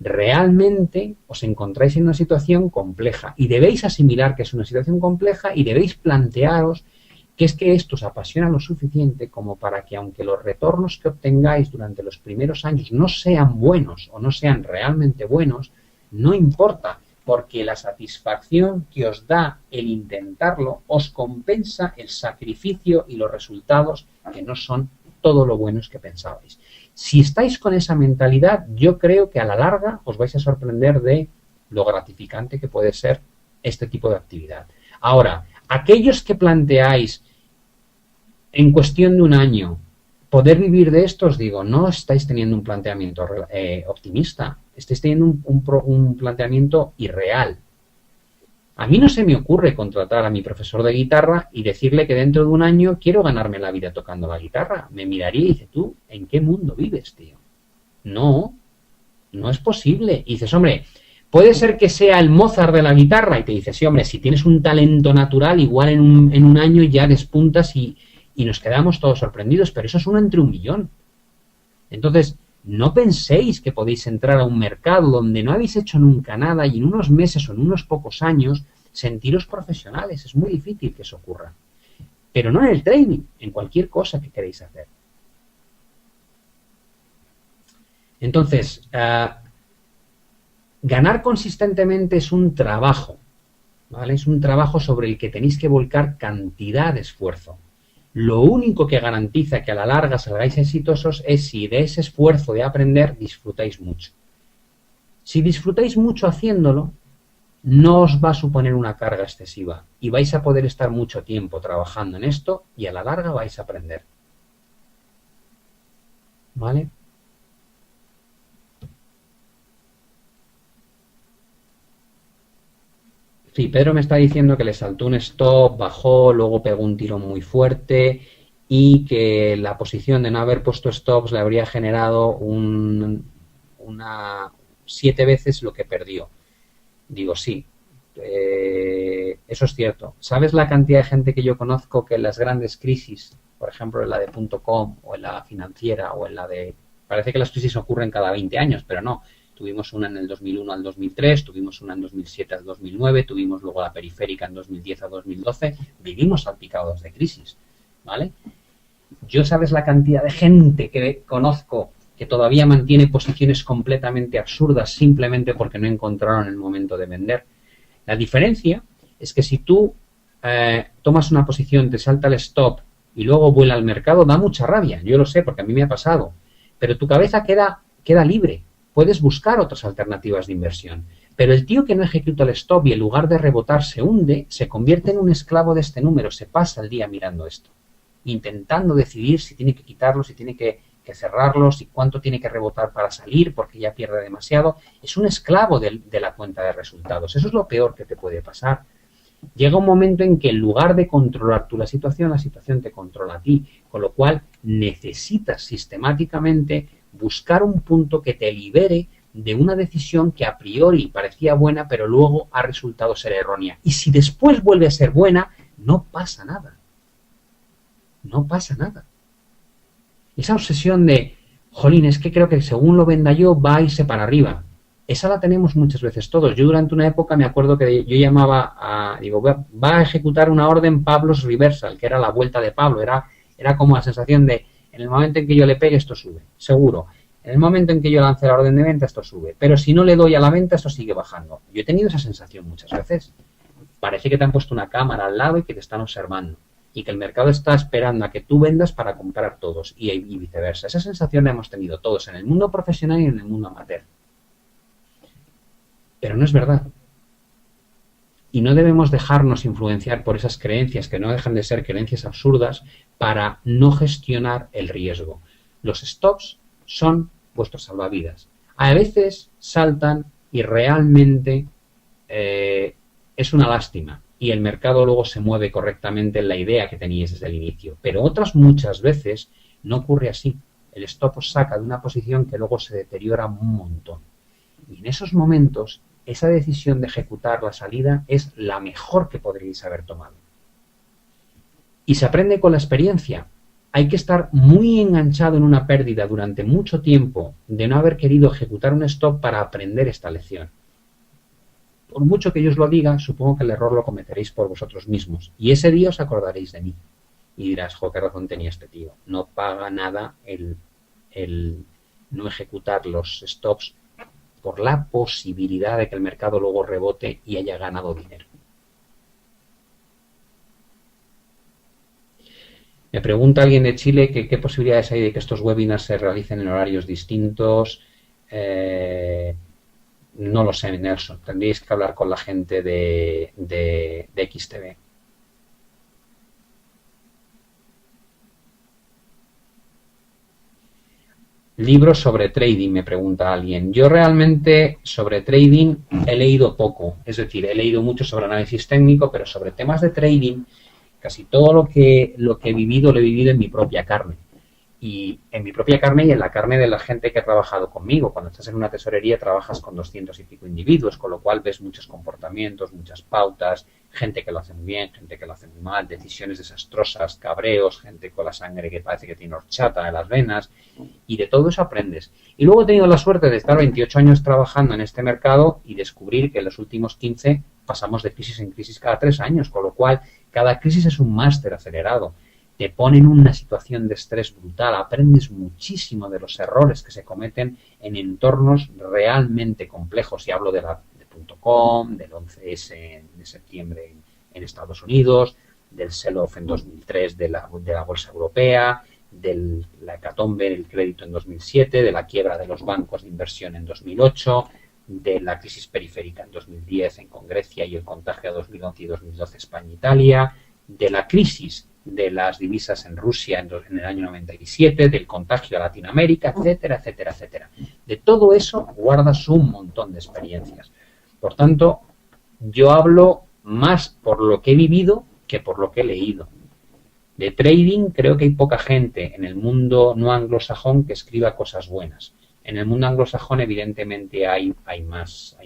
realmente os encontráis en una situación compleja y debéis asimilar que es una situación compleja y debéis plantearos que es que esto os apasiona lo suficiente como para que aunque los retornos que obtengáis durante los primeros años no sean buenos o no sean realmente buenos, no importa, porque la satisfacción que os da el intentarlo os compensa el sacrificio y los resultados que no son todo lo buenos que pensabais. Si estáis con esa mentalidad, yo creo que a la larga os vais a sorprender de lo gratificante que puede ser este tipo de actividad. Ahora, aquellos que planteáis en cuestión de un año poder vivir de esto, os digo, no estáis teniendo un planteamiento optimista, estáis teniendo un planteamiento irreal. A mí no se me ocurre contratar a mi profesor de guitarra y decirle que dentro de un año quiero ganarme la vida tocando la guitarra. Me miraría y dice, ¿tú en qué mundo vives, tío? No, no es posible. Y dices, hombre, puede ser que sea el Mozart de la guitarra. Y te dices, sí, hombre, si tienes un talento natural, igual en un año ya despuntas y nos quedamos todos sorprendidos, pero eso es uno entre un millón. Entonces, no penséis que podéis entrar a un mercado donde no habéis hecho nunca nada y en unos meses o en unos pocos años sentiros profesionales. Es muy difícil que eso ocurra. Pero no en el trading, en cualquier cosa que queréis hacer. Entonces, ganar consistentemente es un trabajo, ¿vale? Es un trabajo sobre el que tenéis que volcar cantidad de esfuerzo. Lo único que garantiza que a la larga salgáis exitosos es si de ese esfuerzo de aprender disfrutáis mucho. Si disfrutáis mucho haciéndolo, no os va a suponer una carga excesiva y vais a poder estar mucho tiempo trabajando en esto y a la larga vais a aprender. ¿Vale? Sí, Pedro me está diciendo que le saltó un stop, bajó, luego pegó un tiro muy fuerte y que la posición de no haber puesto stops le habría generado una 7 veces lo que perdió. Digo, sí, eso es cierto. ¿Sabes la cantidad de gente que yo conozco que en las grandes crisis, por ejemplo en la de .com o en la financiera o en la de... Parece que las crisis ocurren cada 20 años, pero no. Tuvimos una en el 2001 al 2003, tuvimos una en 2007 al 2009, tuvimos luego la periférica en 2010 a 2012. Vivimos salpicados de crisis, ¿vale? Yo sabes la cantidad de gente que conozco que todavía mantiene posiciones completamente absurdas simplemente porque no encontraron el momento de vender. La diferencia es que si tú tomas una posición, te salta el stop y luego vuela al mercado, da mucha rabia. Yo lo sé porque a mí me ha pasado. Pero tu cabeza queda libre. Puedes buscar otras alternativas de inversión. Pero el tío que no ejecuta el stop y en lugar de rebotar se hunde, se convierte en un esclavo de este número, se pasa el día mirando esto, intentando decidir si tiene que quitarlo, si tiene que cerrarlo, si cuánto tiene que rebotar para salir porque ya pierde demasiado. Es un esclavo de la cuenta de resultados. Eso es lo peor que te puede pasar. Llega un momento en que en lugar de controlar tú la situación te controla a ti, con lo cual necesitas sistemáticamente buscar un punto que te libere de una decisión que a priori parecía buena, pero luego ha resultado ser errónea. Y si después vuelve a ser buena, no pasa nada. No pasa nada. Esa obsesión de, jolín, es que creo que según lo venda yo va a irse para arriba. Esa la tenemos muchas veces todos. Yo durante una época me acuerdo que yo llamaba a, digo, va a ejecutar una orden Pablo's Reversal, que era la vuelta de Pablo. Era como la sensación de, en el momento en que yo le pegue, esto sube, seguro. En el momento en que yo lance la orden de venta, esto sube. Pero si no le doy a la venta, esto sigue bajando. Yo he tenido esa sensación muchas veces. Parece que te han puesto una cámara al lado y que te están observando. Y que el mercado está esperando a que tú vendas para comprar todos y viceversa. Esa sensación la hemos tenido todos en el mundo profesional y en el mundo amateur. Pero no es verdad. Y no debemos dejarnos influenciar por esas creencias que no dejan de ser creencias absurdas para no gestionar el riesgo. Los stops son vuestros salvavidas. A veces saltan y realmente es una lástima y el mercado luego se mueve correctamente en la idea que teníais desde el inicio. Pero otras muchas veces no ocurre así. El stop os saca de una posición que luego se deteriora un montón. Y en esos momentos, esa decisión de ejecutar la salida es la mejor que podríais haber tomado. Y se aprende con la experiencia. Hay que estar muy enganchado en una pérdida durante mucho tiempo de no haber querido ejecutar un stop para aprender esta lección. Por mucho que yo os lo diga, supongo que el error lo cometeréis por vosotros mismos. Y ese día os acordaréis de mí. Y dirás, jo, qué razón tenía este tío. No paga nada el no ejecutar los stops por la posibilidad de que el mercado luego rebote y haya ganado dinero. Me pregunta alguien de Chile que qué posibilidades hay de que estos webinars se realicen en horarios distintos. No lo sé, Nelson. Tendríais que hablar con la gente de XTV. Libros sobre trading, me pregunta alguien. Yo realmente sobre trading he leído poco, es decir, he leído mucho sobre análisis técnico, pero sobre temas de trading, casi todo lo que he vivido lo he vivido en mi propia carne. Y en mi propia carne y en la carne de la gente que ha trabajado conmigo. Cuando estás en una tesorería trabajas con 200 y pico individuos, con lo cual ves muchos comportamientos, muchas pautas, gente que lo hace muy bien, gente que lo hace muy mal, decisiones desastrosas, cabreos, gente con la sangre que parece que tiene horchata en las venas, y de todo eso aprendes. Y luego he tenido la suerte de estar 28 años trabajando en este mercado y descubrir que en los últimos 15 pasamos de crisis en crisis cada 3 años, con lo cual cada crisis es un máster acelerado. Te pone en una situación de estrés brutal, aprendes muchísimo de los errores que se cometen en entornos realmente complejos. Y hablo de .com, del 11S de septiembre en Estados Unidos, del sell-off en 2003 de la bolsa europea, de la hecatombe del crédito en 2007, de la quiebra de los bancos de inversión en 2008, de la crisis periférica en 2010 con Grecia y el contagio a 2011 y 2012 España-Italia, de la crisis de las divisas en Rusia en el año 97, del contagio a Latinoamérica, etcétera, etcétera, etcétera. De todo eso guardas un montón de experiencias. Por tanto, yo hablo más por lo que he vivido que por lo que he leído. De trading creo que hay poca gente en el mundo no anglosajón que escriba cosas buenas. En el mundo anglosajón evidentemente hay más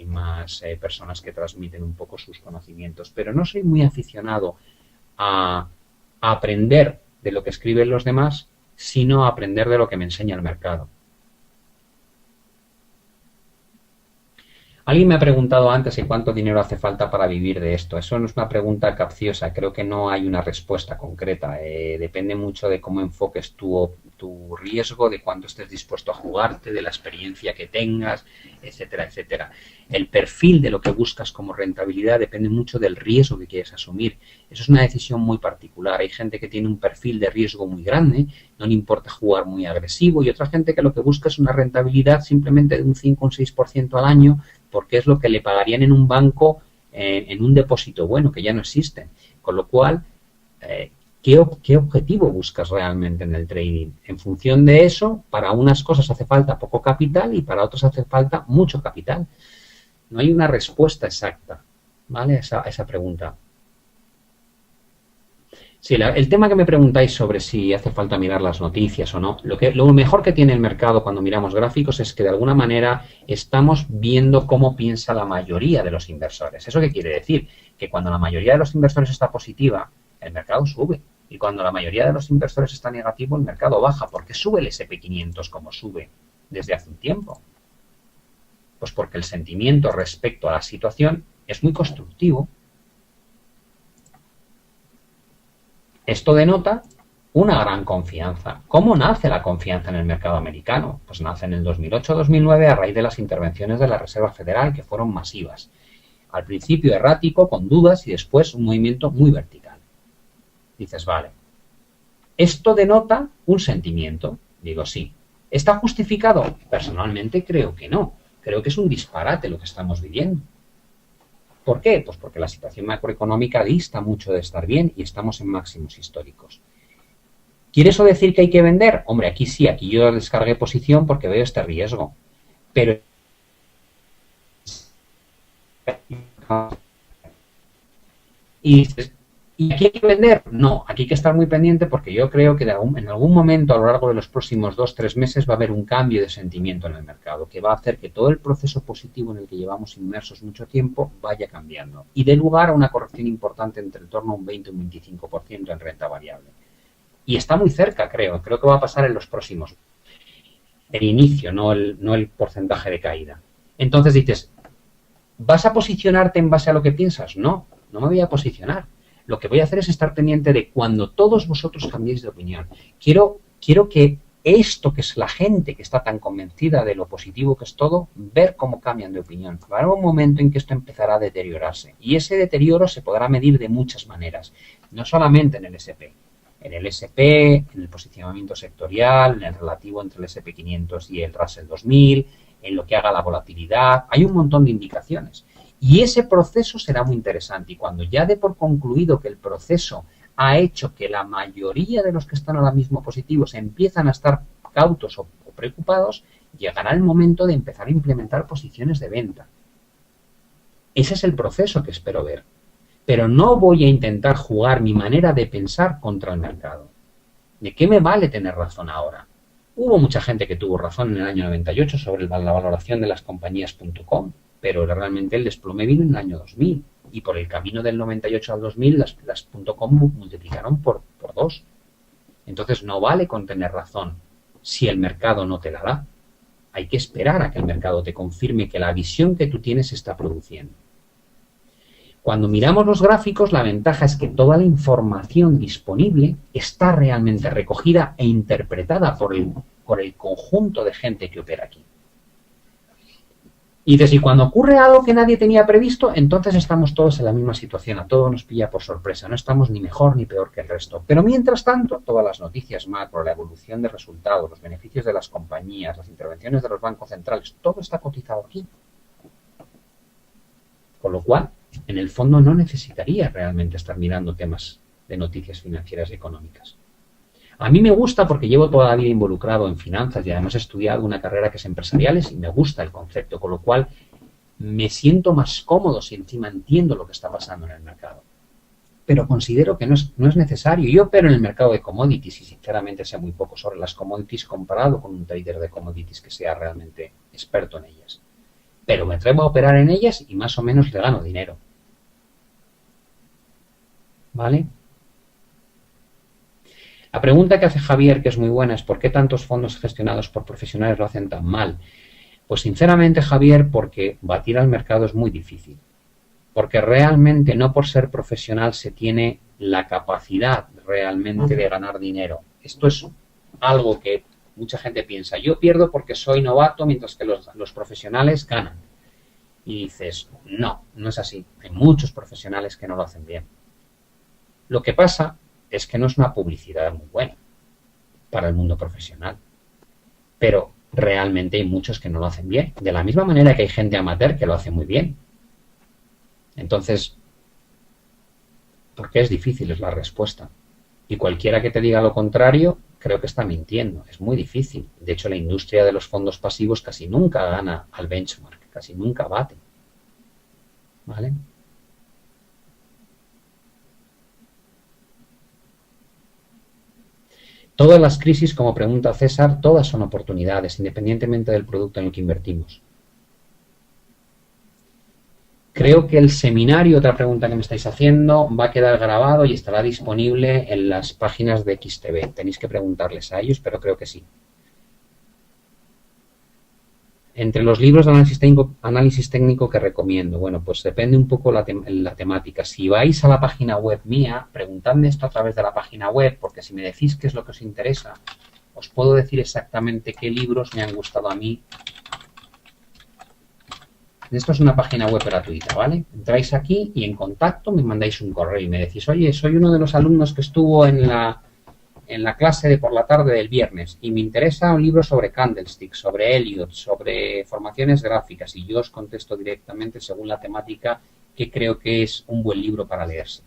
personas que transmiten un poco sus conocimientos, pero no soy muy aficionado a aprender de lo que escriben los demás, sino a aprender de lo que me enseña el mercado. Alguien me ha preguntado antes cuánto dinero hace falta para vivir de esto. Eso no es una pregunta capciosa, creo que no hay una respuesta concreta. Depende mucho de cómo enfoques tu riesgo, de cuánto estés dispuesto a jugarte, de la experiencia que tengas, etcétera, etcétera. El perfil de lo que buscas como rentabilidad depende mucho del riesgo que quieres asumir. Eso es una decisión muy particular. Hay gente que tiene un perfil de riesgo muy grande, no le importa jugar muy agresivo, y otra gente que lo que busca es una rentabilidad simplemente de un 5 o un 6% al año, porque es lo que le pagarían en un banco en un depósito bueno, que ya no existe. Con lo cual, ¿qué objetivo buscas realmente en el trading? En función de eso, para unas cosas hace falta poco capital y para otras hace falta mucho capital. No hay una respuesta exacta, ¿vale? A esa pregunta. Sí, el tema que me preguntáis sobre si hace falta mirar las noticias o no, lo mejor que tiene el mercado cuando miramos gráficos es que de alguna manera estamos viendo cómo piensa la mayoría de los inversores. ¿Eso qué quiere decir? Que cuando la mayoría de los inversores está positiva, el mercado sube. Y cuando la mayoría de los inversores está negativo, el mercado baja. ¿Por qué sube el S&P500 como sube desde hace un tiempo? Pues porque el sentimiento respecto a la situación es muy constructivo. Esto denota una gran confianza. ¿Cómo nace la confianza en el mercado americano? Pues nace en el 2008-2009 a raíz de las intervenciones de la Reserva Federal, que fueron masivas. Al principio errático, con dudas, y después un movimiento muy vertical. Dices, vale, esto denota un sentimiento. Digo, sí. ¿Está justificado? Personalmente creo que no. Creo que es un disparate lo que estamos viviendo. ¿Por qué? Pues porque la situación macroeconómica dista mucho de estar bien y estamos en máximos históricos. ¿Quiere eso decir que hay que vender? Hombre, aquí sí, aquí yo descargué posición porque veo este riesgo. Pero ¿y aquí hay que vender? No, aquí hay que estar muy pendiente porque yo creo que en algún momento a lo largo de los próximos 2-3 meses va a haber un cambio de sentimiento en el mercado que va a hacer que todo el proceso positivo en el que llevamos inmersos mucho tiempo vaya cambiando y dé lugar a una corrección importante entre en torno a un 20 o un 25% en renta variable. Y está muy cerca, creo que va a pasar en los próximos. El inicio, no el porcentaje de caída. Entonces dices, ¿vas a posicionarte en base a lo que piensas? No me voy a posicionar. Lo que voy a hacer es estar pendiente de cuando todos vosotros cambiéis de opinión. Quiero que esto, que es la gente que está tan convencida de lo positivo que es todo, ver cómo cambian de opinión. Va a haber un momento en que esto empezará a deteriorarse. Y ese deterioro se podrá medir de muchas maneras. No solamente en el S&P. En el S&P, en el posicionamiento sectorial, en el relativo entre el S&P 500 y el Russell 2000, en lo que haga la volatilidad. Hay un montón de indicaciones. Y ese proceso será muy interesante. Y cuando ya dé por concluido que el proceso ha hecho que la mayoría de los que están ahora mismo positivos empiezan a estar cautos o preocupados, llegará el momento de empezar a implementar posiciones de venta. Ese es el proceso que espero ver. Pero no voy a intentar jugar mi manera de pensar contra el mercado. ¿De qué me vale tener razón ahora? Hubo mucha gente que tuvo razón en el año 98 sobre la valoración de las compañías.com, pero realmente el desplome vino en el año 2000 y por el camino del 98 al 2000 las .com multiplicaron por 2. Entonces no vale con tener razón si el mercado no te la da. Hay que esperar a que el mercado te confirme que la visión que tú tienes se está produciendo. Cuando miramos los gráficos, la ventaja es que toda la información disponible está realmente recogida e interpretada por el conjunto de gente que opera aquí. Y cuando ocurre algo que nadie tenía previsto, entonces estamos todos en la misma situación, a todos nos pilla por sorpresa, no estamos ni mejor ni peor que el resto. Pero mientras tanto, todas las noticias macro, la evolución de resultados, los beneficios de las compañías, las intervenciones de los bancos centrales, todo está cotizado aquí. Con lo cual, en el fondo no necesitaría realmente estar mirando temas de noticias financieras y económicas. A mí me gusta porque llevo toda la vida involucrado en finanzas y además he estudiado una carrera que es empresariales y me gusta el concepto, con lo cual me siento más cómodo si encima entiendo lo que está pasando en el mercado. Pero considero que no es necesario. Yo opero en el mercado de commodities y sinceramente sé muy poco sobre las commodities comparado con un trader de commodities que sea realmente experto en ellas. Pero me atrevo a operar en ellas y más o menos le gano dinero. ¿Vale? La pregunta que hace Javier, que es muy buena, es ¿por qué tantos fondos gestionados por profesionales lo hacen tan mal? Pues sinceramente, Javier, porque batir al mercado es muy difícil. Porque realmente no por ser profesional se tiene la capacidad realmente de ganar dinero. Esto es algo que mucha gente piensa. Yo pierdo porque soy novato mientras que los profesionales ganan. Y dices, no es así. Hay muchos profesionales que no lo hacen bien. Lo que pasa es que no es una publicidad muy buena para el mundo profesional. Pero realmente hay muchos que no lo hacen bien. De la misma manera que hay gente amateur que lo hace muy bien. Entonces, ¿por qué es difícil? Es la respuesta. Y cualquiera que te diga lo contrario, creo que está mintiendo. Es muy difícil. De hecho, la industria de los fondos pasivos casi nunca gana al benchmark. Casi nunca bate. ¿Vale? Todas las crisis, como pregunta César, todas son oportunidades, independientemente del producto en el que invertimos. Creo que el seminario, otra pregunta que me estáis haciendo, va a quedar grabado y estará disponible en las páginas de XTB. Tenéis que preguntarles a ellos, pero creo que sí. Entre los libros de análisis técnico que recomiendo, bueno, pues depende un poco la temática. Si vais a la página web mía, preguntadme esto a través de la página web, porque si me decís qué es lo que os interesa, os puedo decir exactamente qué libros me han gustado a mí. Esto es una página web gratuita, ¿vale? Entráis aquí y en contacto me mandáis un correo y me decís, oye, soy uno de los alumnos que estuvo en la clase de por la tarde del viernes y me interesa un libro sobre candlesticks, sobre Elliott, sobre formaciones gráficas y yo os contesto directamente según la temática que creo que es un buen libro para leerse.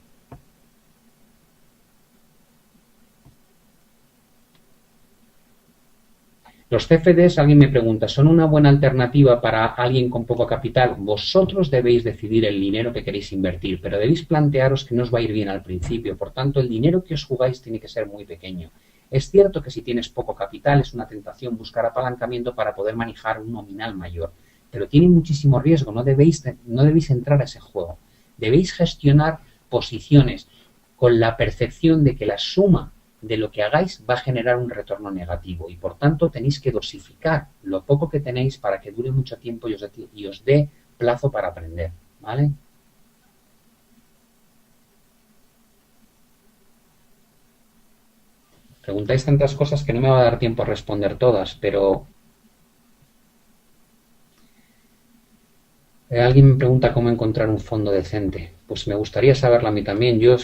Los CFDs, alguien me pregunta, ¿son una buena alternativa para alguien con poco capital? Vosotros debéis decidir el dinero que queréis invertir, pero debéis plantearos que no os va a ir bien al principio. Por tanto, el dinero que os jugáis tiene que ser muy pequeño. Es cierto que si tienes poco capital es una tentación buscar apalancamiento para poder manejar un nominal mayor, pero tiene muchísimo riesgo, no debéis entrar a ese juego. Debéis gestionar posiciones con la percepción de que la suma de lo que hagáis va a generar un retorno negativo y por tanto tenéis que dosificar lo poco que tenéis para que dure mucho tiempo y os dé plazo para aprender, ¿vale? Preguntáis tantas cosas que no me va a dar tiempo a responder todas, pero alguien me pregunta cómo encontrar un fondo decente. Pues me gustaría saberlo a mí también. Yo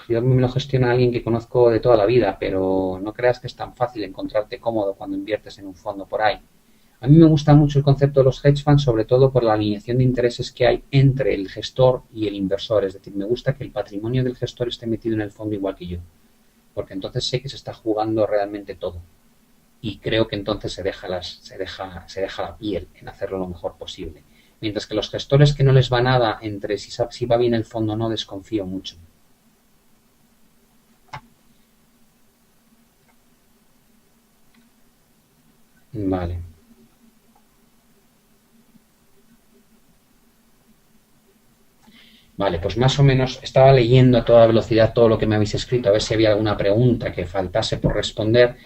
me lo gestiono a alguien que conozco de toda la vida, pero no creas que es tan fácil encontrarte cómodo cuando inviertes en un fondo por ahí. A mí me gusta mucho el concepto de los hedge funds, sobre todo por la alineación de intereses que hay entre el gestor y el inversor. Es decir, me gusta que el patrimonio del gestor esté metido en el fondo igual que yo, porque entonces sé que se está jugando realmente todo. y creo que entonces se deja la piel en hacerlo lo mejor posible. Mientras que los gestores que no les va nada entre si va bien el fondo o no, desconfío mucho. Vale. Vale, pues más o menos estaba leyendo a toda velocidad todo lo que me habéis escrito, a ver si había alguna pregunta que faltase por responder.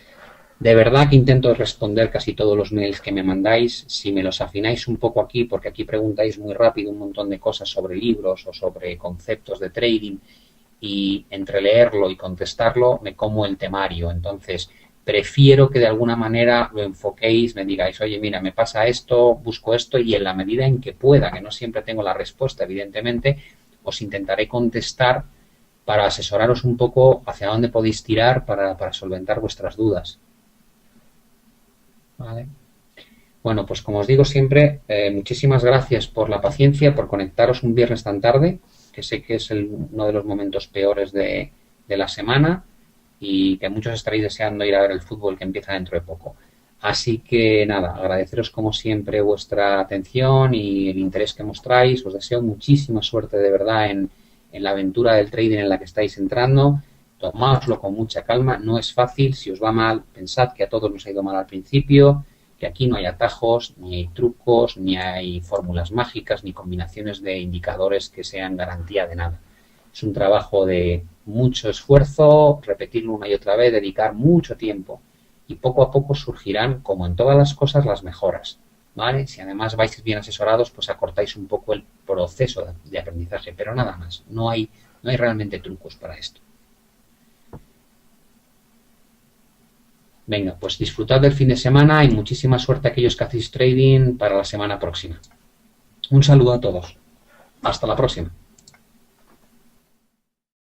De verdad que intento responder casi todos los mails que me mandáis. Si me los afináis un poco aquí, porque aquí preguntáis muy rápido un montón de cosas sobre libros o sobre conceptos de trading, y entre leerlo y contestarlo me como el temario. Entonces, prefiero que de alguna manera lo enfoquéis, me digáis, oye, mira, me pasa esto, busco esto, y en la medida en que pueda, que no siempre tengo la respuesta, evidentemente, os intentaré contestar para asesoraros un poco hacia dónde podéis tirar para solventar vuestras dudas. ¿Vale? Bueno, pues como os digo siempre, muchísimas gracias por la paciencia, por conectaros un viernes tan tarde, que sé que es uno de los momentos peores de la semana y que muchos estaréis deseando ir a ver el fútbol que empieza dentro de poco. Así que nada, agradeceros como siempre vuestra atención y el interés que mostráis. Os deseo muchísima suerte de verdad en la aventura del trading en la que estáis entrando. Tomáoslo con mucha calma, no es fácil. Si os va mal, pensad que a todos nos ha ido mal al principio, que aquí no hay atajos, ni hay trucos, ni hay fórmulas mágicas, ni combinaciones de indicadores que sean garantía de nada. Es un trabajo de mucho esfuerzo, repetirlo una y otra vez, dedicar mucho tiempo, y poco a poco surgirán, como en todas las cosas, las mejoras, ¿vale? Si además vais bien asesorados, pues acortáis un poco el proceso de aprendizaje, pero nada más, no hay realmente trucos para esto. Venga, pues disfrutad del fin de semana y muchísima suerte a aquellos que hacéis trading para la semana próxima. Un saludo a todos. Hasta la próxima.